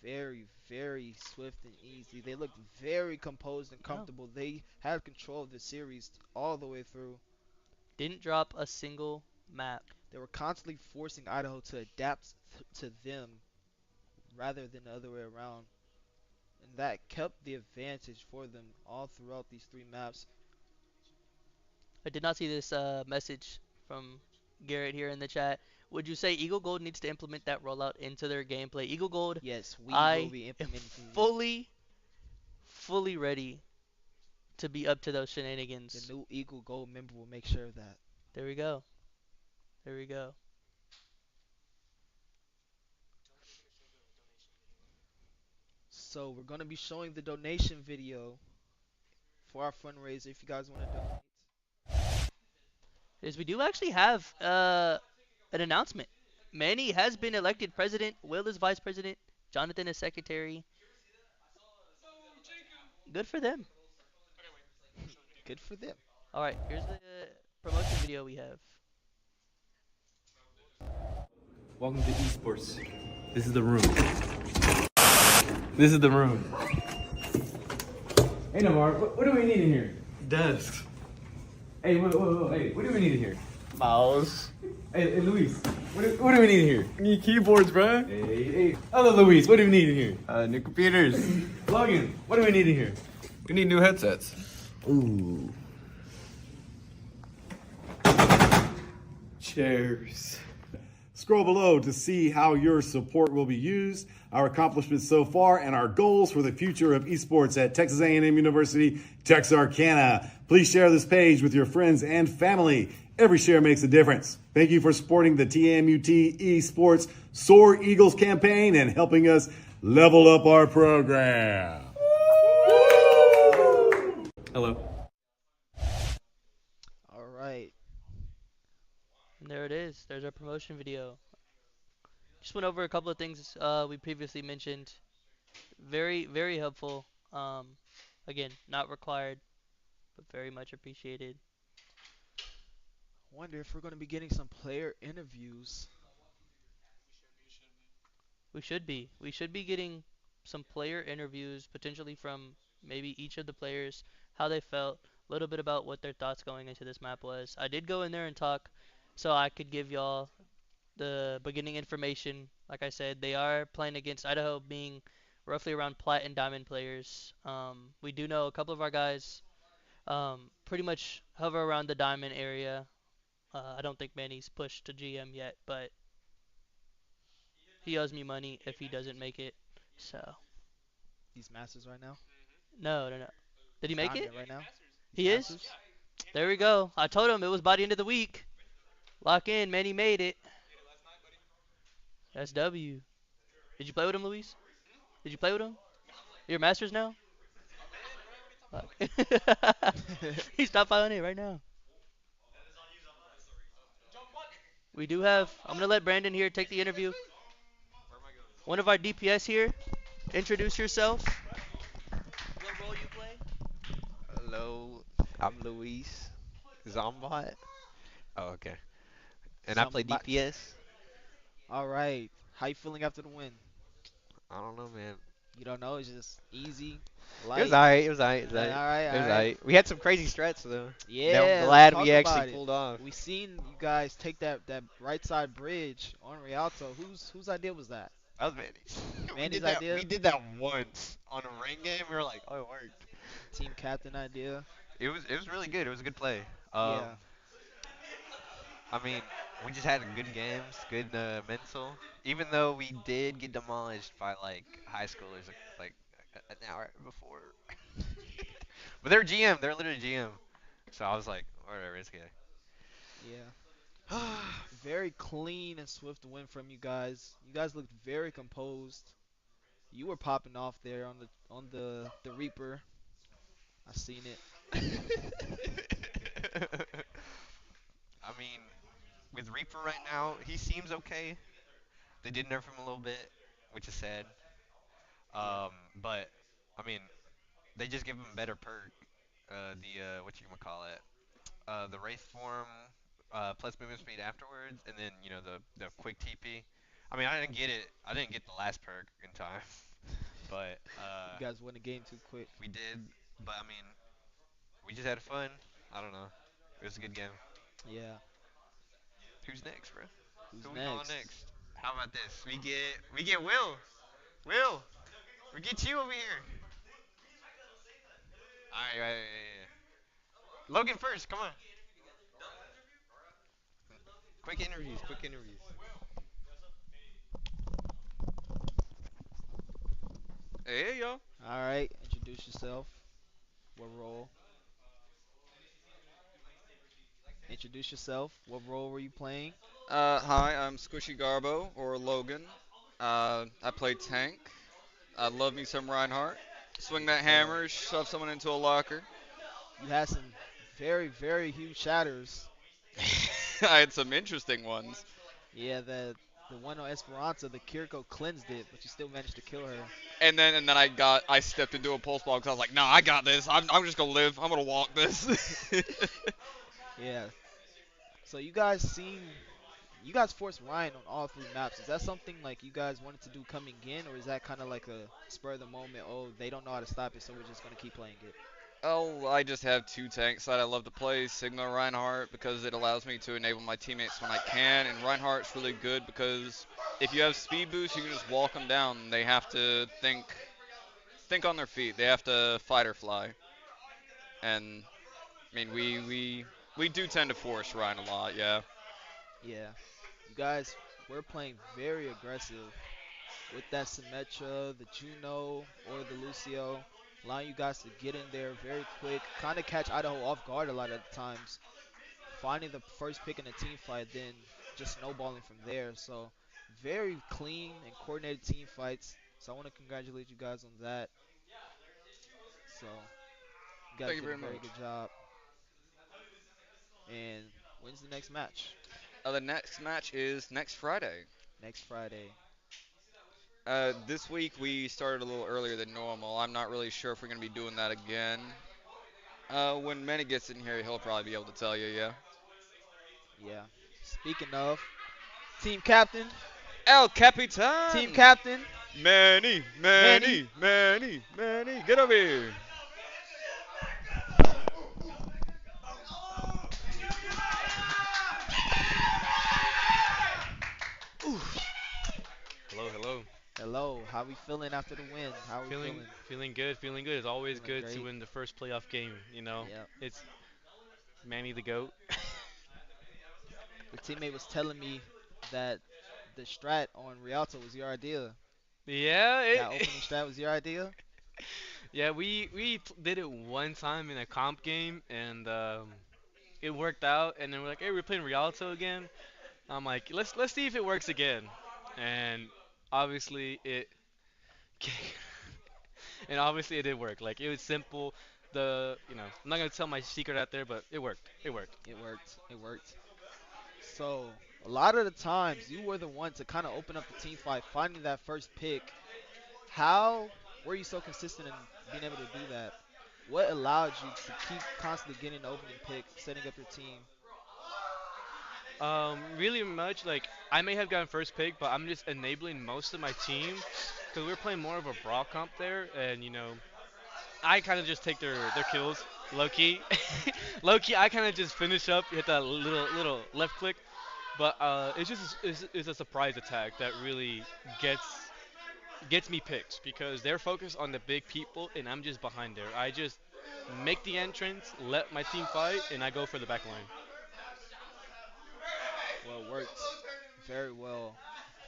Very, very swift and easy. They looked very composed and comfortable. They had control of the series all the way through. Didn't drop a single map. They were constantly forcing Idaho to adapt to them rather than the other way around. And that kept the advantage for them all throughout these 3 maps. I did not see this message from Garrett here in the chat. Would you say Eagle Gold needs to implement that rollout into their gameplay? Eagle Gold, Yes, we I will be am implementing fully ready to be up to those The shenanigans. new Eagle Gold member will make sure of that. There we go. There we go. So we're gonna be showing the donation video for our fundraiser if you guys want to donate. Is we do actually have an announcement. Manny has been elected president. Will is vice president. Jonathan is secretary. Good for them. Good for them. All right, here's the promotion video we have. Welcome to esports. This is the room. This is the room. Hey, Namar, what do we need in here? Desks. Hey, hey, what do we need in here? Mouse. Hey, Luis, what do we need in here? Need keyboards, bruh. Hey, other Luis, what do we need in here? New computers. Logan, what do we need in here? We need new headsets. Ooh. Chairs. Scroll below to see how your support will be used, our accomplishments so far, and our goals for the future of esports at Texas A&M University, Texarkana. Please share this page with your friends and family. Every share makes a difference. Thank you for supporting the TAMUT Esports Soar Eagles campaign and helping us level up our program. Hello. All right. And there it is. There's our promotion video. Just went over a couple of things we previously mentioned. Very, very helpful. Again, not required, but very much appreciated. Wonder if we're gonna be getting some player interviews. We should be. We should be getting some player interviews, potentially from maybe each of the players, how they felt, a little bit about what their thoughts going into this map was. I did go in there and talk, so I could give y'all the beginning information. Like I said, they are playing against Idaho, being roughly around plat and diamond players. We do know a couple of our guys pretty much hover around the diamond area. I don't think Manny's pushed to GM yet, but he owes me money if he doesn't make it. So These masters right now. no, no, no. Did he He's make not it? yet right now. He is. Masters. There we go. I told him it was by the end of the week. Lock in, Manny made it. That's W. Did you play with him, Luis? Did you play with him? You're masters now. Fuck. He stopped following it right now. We do have. I'm gonna let Brandon here take the interview. One of our DPS here. Introduce yourself. What role you play? Hello, I'm Luis Zombot. Oh, okay. And I play Somebody. DPS. All right. How you feeling after the win? I don't know, man. You don't know. It's just easy, It was light. alright. It was alright. It was All alright. right. It All was right. alright. We had some crazy strats though. That I'm Yeah. Let's glad talk we actually about it. pulled off. We seen you guys take that right side bridge on Rialto. Whose idea was that? That was Manny's. We Manny's did that. idea. We did that once on a ring game. We were like, oh, it worked. Team captain idea. It was really good. It was a good play. Yeah. I mean, we just had good games, good mental. Even though we did get demolished by like high schoolers like an hour before. But they're GM. They're literally GM. So I was like, whatever, it's okay. Yeah. Very clean and swift win from you guys. You guys looked very composed. You were popping off there on the Reaper. I seen it. I mean, with Reaper right now, he seems okay. They did nerf him a little bit, which is sad. Yeah. But I mean, they just give him a better perk. The what you gonna call it? The Wraith form, plus movement speed afterwards, and then the quick TP. I mean, I didn't get it. I didn't get the last perk in time, but You guys won the game too quick. we did. But I mean, we just had fun. I don't know. It was a good game. Yeah. Who's next, bro? Who's Who we calling next? next? How about this? We get Will. Will, we get you over here. All right, right, right, yeah. Logan first. Come on. Quick interviews. Quick interviews. Hey, yo. All right. Introduce yourself. What role? Introduce yourself. What role were you playing? Hi, I'm Squishy Garbo, or Logan. I play tank. I love me some Reinhardt. You Swing can that tell. hammer, shove someone into a locker. You had some very, very huge shatters. I had some interesting ones. Yeah, the one on Esperanza, the Kiriko cleansed it, but you still managed to kill her. And then I stepped into a pulse ball because I was like, no, I got this. I'm just gonna live. I'm gonna walk this. Yeah. So you guys forced Ryan on all three maps. Is that something like you guys wanted to do coming in, or is that kind of like a spur of the moment? Oh, they don't know how to stop it, so we're just gonna keep playing it. Oh, I just have two tanks that I love to play, Sigma Reinhardt, because it allows me to enable my teammates when I can, and Reinhardt's really good because if you have speed boost, you can just walk them down. They have to think on their feet. They have to fight or fly. And I mean, we do tend to force Ryan a lot, yeah. Yeah. You guys were playing very aggressive with that Symmetra, the Juno, or the Lucio, allowing you guys to get in there very quick, kind of catch Idaho off guard a lot of the times, finding the first pick in a team fight, then just snowballing from there. So very clean and coordinated team fights. So I want to congratulate you guys on that. So you guys Thank you did a very very much. good job. And when's the next match? The next match is next Friday. Next Friday. This week we started a little earlier than normal. I'm not really sure if we're gonna be doing that again. When Manny gets in here, he'll probably be able to tell you, yeah. Yeah. Speaking of, team captain, El team Capitan! captain, Manny, Manny. Manny, Manny, Manny, get over here. Hello, hello. Hello. How we feeling after the win? How we Feeling feeling? feeling good, feeling good. It's always Feeling good to great. win the first playoff game, you know. Yep. It's Manny the GOAT. Your teammate was telling me that the strat on Rialto was your idea. Yeah, That opening strat was your idea. yeah, we did it one time in a comp game and it worked out and then we're like, "Hey, we're playing Rialto again." I'm like, "Let's see if it works again." And obviously it and obviously it did work. Like it was simple. I'm not gonna tell my secret out there, but it worked. It worked. It worked. It worked. So a lot of the times you were the one to kind of open up the team fight, finding that first pick. How were you so consistent in being able to do that? What allowed you to keep constantly getting the opening pick, setting up your team? Really much like I may have gotten first pick, but I'm just enabling most of my team because we're playing more of a brawl comp there, and I kind of just take their kills, low key, low key. I kind of just finish up, hit that little left click, but it's a surprise attack that really gets gets me picks because they're focused on the big people and I'm just behind there. I just make the entrance, let my team fight, and I go for the back line. Well, it worked very well.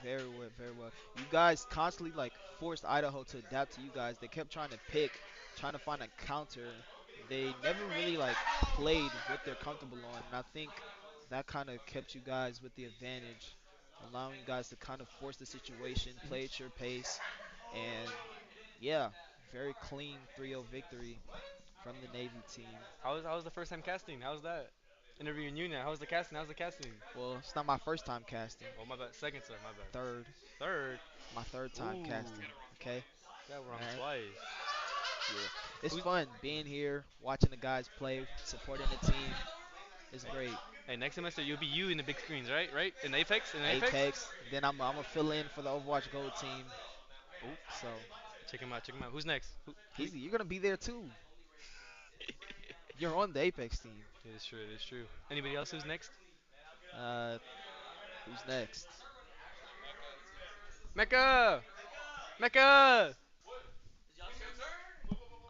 Very well, very well. You guys constantly like forced Idaho to adapt to you guys. They kept trying to pick, trying to find a counter. They never really like played what they're comfortable on. And I think that kind of kept you guys with the advantage, allowing you guys to kind of force the situation, play at your pace, and yeah, very clean 3-0 victory from the Navy team. How was the first time casting? How's that? Interviewing you now. How's the casting? How's the casting? Well, it's not my first time casting. Oh my bad. Second sir, my bad. Third, Third. my third time Ooh. casting. Okay. Got All wrong right. twice. Yeah. It's Who's fun being here, watching the guys play, supporting the team. It's great. Hey, next semester you'll be you in the big screens, right? Right? In Apex? In Apex? Apex. Then I'm gonna fill in for the Overwatch Gold team. Oh, So check him out. Check him out. Who's next? Who? you're gonna be there too. You're on the Apex team. It is true. It is true. Anybody else who's next? Uh, who's next? Mecca! Mecca!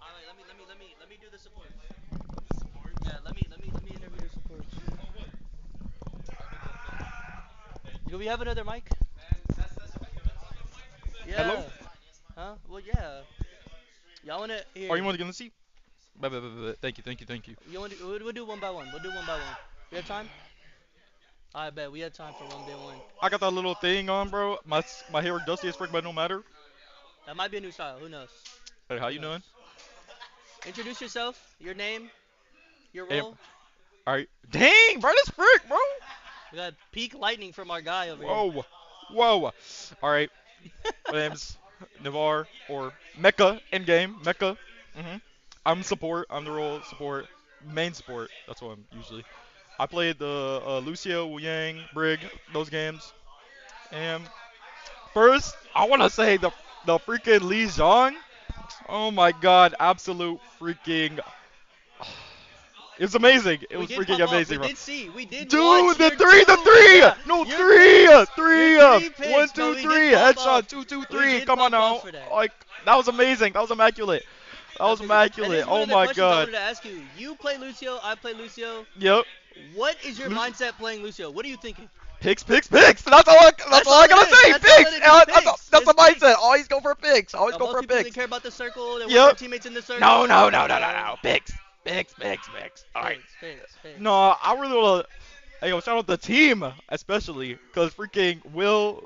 Alright, let me do the support. Yeah, let me interview the support. Do we have another mic? Hello? Yeah. Huh? Well, yeah. Y'all wanna Are here? you more gonna see? Thank you, thank you, thank you. You want to? We'll do one by one. We'll do one by one. We have time? I bet we have time for 1v1. I got that little thing on, bro. My hair dusty as frick, but no matter. That might be a new style. Who knows? Hey, how Who you doing? knows? Introduce yourself, your name, your Hey, role. all right. Dang, bro, that's frick, bro. We got peak lightning from our guy over here. Whoa, whoa. All right. My name's Navar or Mecca in game. Mecca. I'm support. I'm the role support, main support. That's what I'm usually. I played the Lucio, Wu Yang, Brig, those games. And first, I want to say the freaking Lee Zhang. Oh my God, absolute freaking. It was amazing. It We was did freaking pop off. We amazing, bro. did see. We did Dude, watch the your three, the two. three, Yeah, no your three, picks. three, Your three one, picks, but two, we three, did pop headshot, off. two, two, We three. did Come on pop off now, for that. like that was amazing. That was immaculate. That was That's what and this immaculate. is one Oh of the my questions I God. wanted to ask you. You play Lucio. I play Lucio. Yep. What is your mindset playing Lucio? What are you thinking? Picks, picks, picks. That's all I all gotta it is. say. That's all Picks. it is. Picks. That's the It's picks. mindset. Always go for picks. Always go Most for people only picks. care about the circle. They want Yep. their teammates in the circle. No. Picks. Picks, picks, picks. All right. Picks. No, I really wanna. Hey, yo, shout out the team, especially, because freaking Will,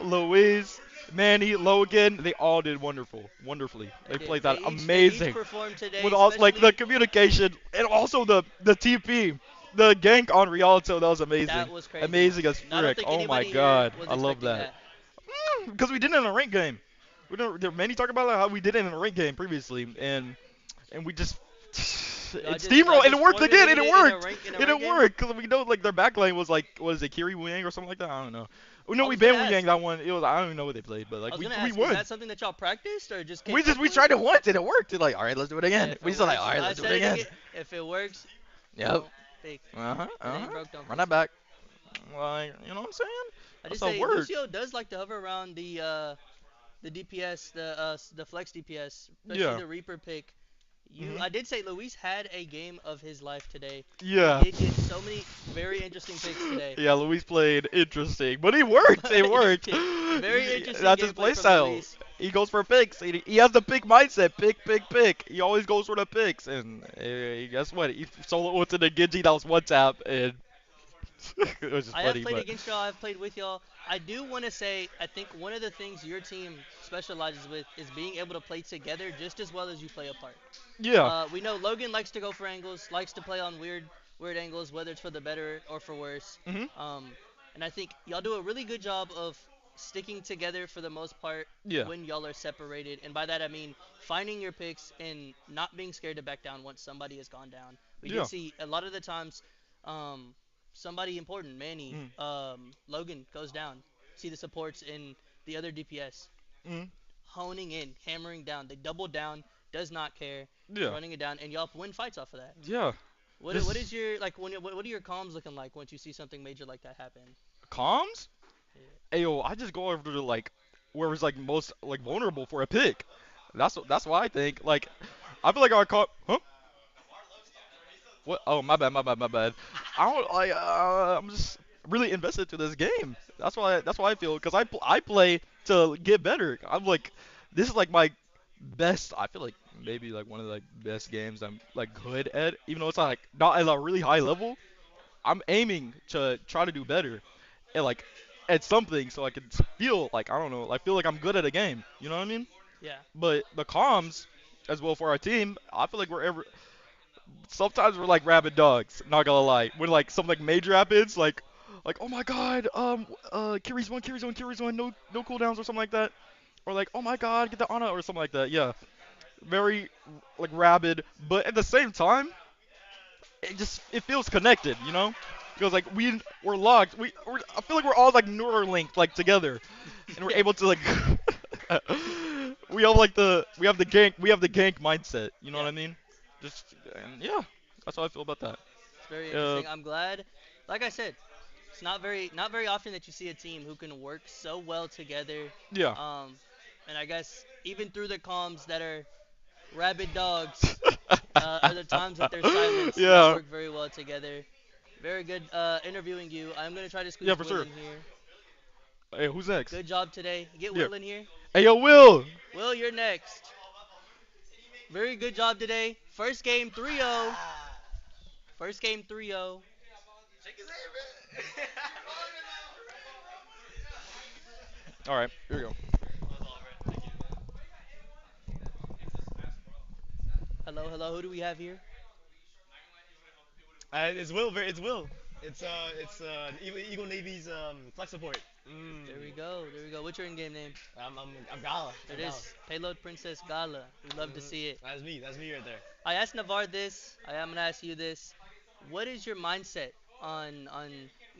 Louise, Manny, Logan, they all did wonderfully. They played that They each amazing. performed today, With all like the especially communication and also the TP, the gank on Rialto, that was amazing. that was crazy. Amazing as I don't frick. think Oh my anybody here God, was I love expecting that. Because we did it in a rank game. We don't. There many talk about how we did it in a rank game previously, and we just. Y'all It just- y'all steamrolled and it just worked again. formulated It it in a worked. rank- in a It rank didn't game? work because we know like their backline was like what is it, Kiri Wu Yang or something like that. I don't know. We know I we was banned gonna Wu Yang ask. that one. It was I don't even know what they played, but I like was we gonna ask, won. is that something that y'all practiced or just came We up with? tried it once and it worked. It's like all right, let's do it again. If We it just like works, all right, I let's do said it again. If it works, Yep. don't fix. It ain't broke, don't Run fix that back. Like you know what I'm saying? I That's just how it say works. Lucio does like to hover around the DPS, the flex DPS, especially Yeah. the Reaper pick. Mhm. I did say Luis had a game of his life today. Yeah. He did get so many very interesting picks today. Yeah, Luis played interesting, but he worked. It worked. Very interesting That's his gameplay play from style. Luis. He goes for picks. He has the pick mindset. Pick. He always goes for the picks. And guess what? He solo went to the Genji. That was one tap, and it was just I have funny. played But against y'all. I've played with y'all. I do want to say, I think one of the things your team specializes with is being able to play together just as well as you play apart. yeah, We know Logan likes to go for angles, likes to play on weird angles, whether it's for the better or for worse. Mhm. And I think y'all do a really good job of sticking together for the most part Yeah. when y'all are separated. And by that I mean finding your picks and not being scared to back down once somebody has gone down. We Yeah. did see a lot of the times somebody important, Manny, Logan goes down. See the supports in the other DPS Mhm. honing in, hammering down. They double down, does not care, Yeah. running it down, and y'all win fights off of that. Yeah. What This- is your like what are your comms looking like once you see something major like that happen? Comms? Ayo, I just go over to like where it's like most like vulnerable for a pick. That's why I think like I feel like our huh? What? Oh, my bad. I don't like. I'm just really invested to this game. That's why I feel because I play to get better. I'm like, this is like my best. I feel like maybe like one of the like, best games I'm like good at. Even though it's like not at a really high level, I'm aiming to try to do better at like at something so I can feel like I don't know. I feel like I'm good at a game. You know what I mean? Yeah. But the comms as well for our team, I feel like sometimes we're like rabid dogs, not gonna lie. When like something like major happens, like oh my god, Kiri's one, no cooldowns or something like that. Or like, oh my god, get the Ana or something like that. Yeah. Very like rabid, but at the same time, it feels connected, you know? Because like we're locked. I feel like we're all like neural linked like together. And we're able to like we have the gank mindset, you know what I mean? Just and yeah, that's how I feel about that. It's very interesting. I'm glad. Like I said, it's not very often that you see a team who can work so well together. Yeah. And I guess even through the comms that are rabid dogs, are the times that they're silenced. Yeah. They work very well together. Very good interviewing you. I'm gonna try to squeeze Yeah, for Will sure. in here. Hey, who's next? Good job today. Get Yeah. Will in here. Hey, yo, Will. Will, you're next. Very good job today. First game 3-0. First game 3-0. All right, here we go. Hello, hello. Who do we have here? It's Will. It's Will. It's Eagle Navy's flex support. There we go. There we go. What's your in-game name? I'm Gala. There I'm it Gala. is. Payload Princess Gala. We love to see it. That's me. That's me right there. I asked Navar this. I am gonna ask you this. What is your mindset on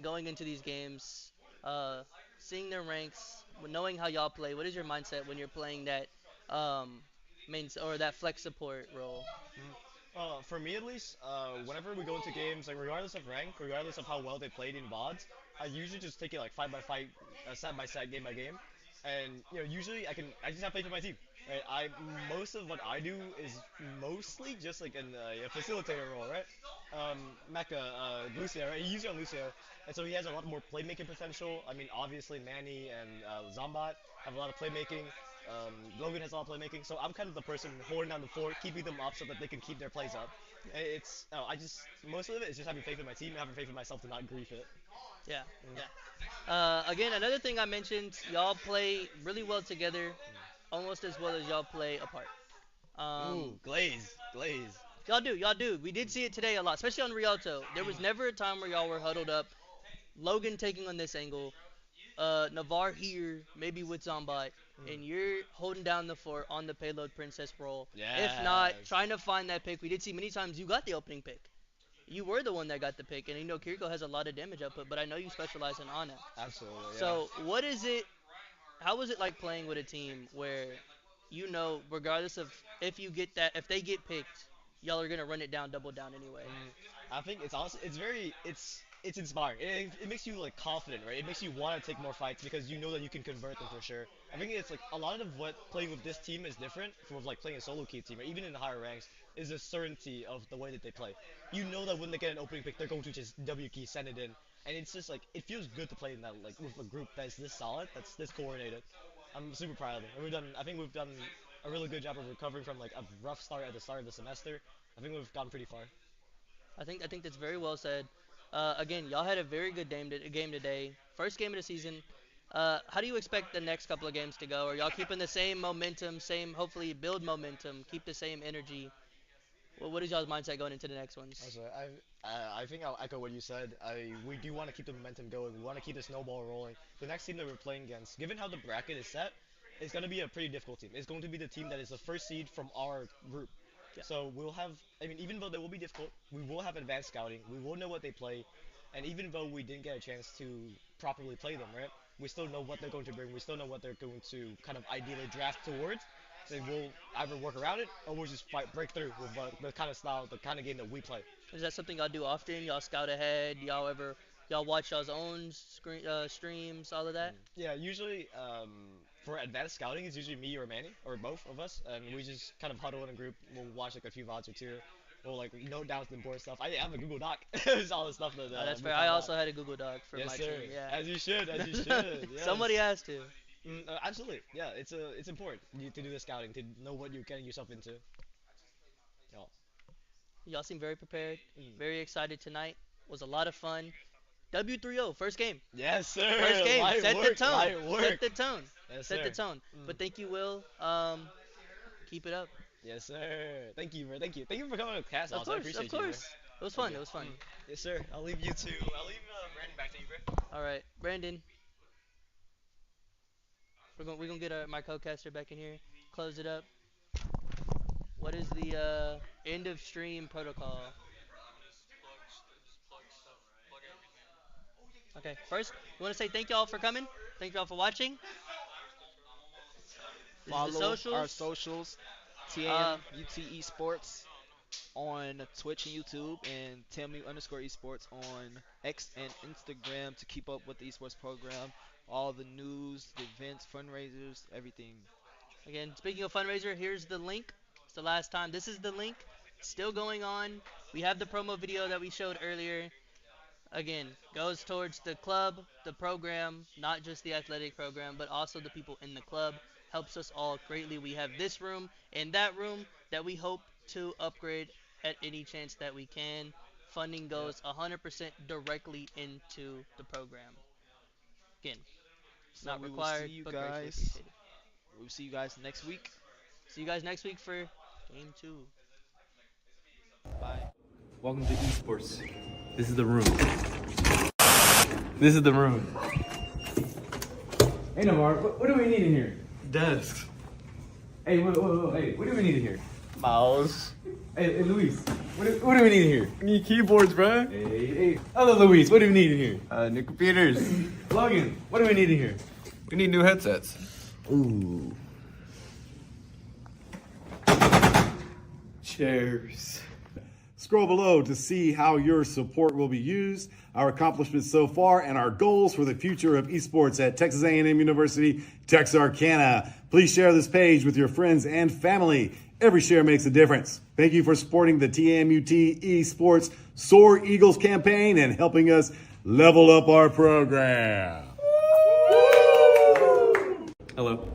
going into these games? Uh, Seeing their ranks, knowing how y'all play. What is your mindset when you're playing that or that flex support role? For me at least, whenever we go into games, like regardless of rank, regardless of how well they played in VODs, I usually just take it like fight by fight, set by set, game by game, and usually I just have faith in my team. Right? Most of what I do is mostly just like a facilitator role, right? Mecha, Lucio, right? He's on Lucio, and so he has a lot more playmaking potential. I mean, obviously Manny and Zombat have a lot of playmaking. Logan has a lot of playmaking, so I'm kind of the person holding down the fort, keeping them up so that they can keep their plays up. It's I just most of it is just having faith in my team and having faith in myself to not grief it. Yeah, yeah. Again, another thing I mentioned, y'all play really well together, almost as well as y'all play apart. Ooh, glaze. Y'all do. We did see it today a lot, especially on Rialto. There was never a time where y'all were huddled up. Logan taking on this angle, Navar here, maybe with Zombot, and you're holding down the fort on the payload princess role. If not, Yes. trying to find that pick. We did see many times you got the opening pick. You were the one that got the pick, and Kiriko has a lot of damage output, but I know you specialize in Ana. Absolutely. Yeah. So, what is it? How was it like playing with a team where, regardless of if you get that, if they get picked, y'all are gonna run it down, double down anyway. I think it's honestly it's inspiring. It makes you like confident, right? It makes you want to take more fights because you know that you can convert them for sure. I think it's like a lot of what playing with this team is different from like playing a solo queue team, or even in the higher ranks, is the certainty of the way that they play. You know that when they get an opening pick, they're going to just W key send it in, and it's just like it feels good to play in that like with a group that's this solid, that's this coordinated. I'm super proud of them. And I think we've done a really good job of recovering from like a rough start at the start of the semester. I think we've gone pretty far. I think that's very well said. Again, y'all had a very good game today. First game of the season. How do you expect the next couple of games to go? Are y'all keeping the same momentum, same hopefully build momentum, keep the same energy? What is y'all's mindset going into the next ones? Also, I think I'll echo what you said. We do want to keep the momentum going. We want to keep the snowball rolling. The next team that we're playing against, given how the bracket is set, it's going to be a pretty difficult team. It's going to be the team that is the first seed from our group. Yeah. So we'll have, I mean, even though they will be difficult, we will have advanced scouting. We will know what they play, and even though we didn't get a chance to properly play them, right? We still know what they're going to bring. We still know what they're going to kind of ideally draft towards. So we'll either work around it or we'll just break through with the kind of style, the kind of game that we play. Is that something y'all do often? Y'all scout ahead? Y'all watch y'all's own streams, all of that? Yeah, usually for advanced scouting, it's usually me or Manny or both of us, and we just kind of huddle in a group. We'll watch like a few VODs or two. We'll like note down some important stuff. I have a Google Doc. It's all the stuff that. That's we fair. found I out. also had a Google Doc for Yes, my sir. team. Yeah. As you should. As you should. Yes. Somebody has to. Absolutely. Yeah, it's important to do the scouting to know what you're getting yourself into. Yeah. Y'all seem very prepared, Mm. very excited tonight. Was a lot of fun. W3O, first game. Yes, sir. First game. Light Set work, the tone. light work. Set the tone. Yes, Set sir. the tone. Mm. But thank you, Will. Keep it up. Yes, sir. Thank you, bro. Thank you. Thank you for coming to cast. Of I course, appreciate of you, bro. course. It was fun. Thank It you. was fun. Yes, sir. I'll leave you to. I'll leave Brandon back to you, bro. All right, Brandon. We're gonna get my co-caster back in here. Close it up. What is the end of stream protocol? Okay. First, we want to say thank y'all for coming. Thank y'all for watching. This is the Follow our socials. socials, Uh, TAMUT Esports on Twitch and YouTube, and TAMU underscore esports on X and Instagram to keep up with the esports program, all the news, the events, fundraisers, everything. Again, speaking of fundraiser, here's the link. It's the last time. This is the link. Still going on. We have the promo video that we showed earlier. Again, goes towards the club, the program, not just the athletic program, but also the people in the club. Helps us all greatly. We have this room and that room that we hope to upgrade at any chance that we can funding goes 100% directly into the program. Again, it's So not we will see required, you but gratefully guys. appreciated. We'll see you guys next week. See you guys next week for game 2. Bye. Welcome to esports. This is the room. This is the room. Hey, Namar, what do we need in here? Desk. Hey, whoa, hey, what do we need in here? Mouse. Hey, Luis, what do we need in here? We need keyboards, bro. Hey, hello, Luis, what do we need in here? New computers. Logan, what do we need in here? We need new headsets. Ooh. Chairs. Scroll below to see how your support will be used, our accomplishments so far, and our goals for the future of esports at Texas A&M University, Texarkana. Please share this page with your friends and family. Every share makes a difference. Thank you for supporting the TAMUT Esports Soar Eagles campaign and helping us level up our program. Hello.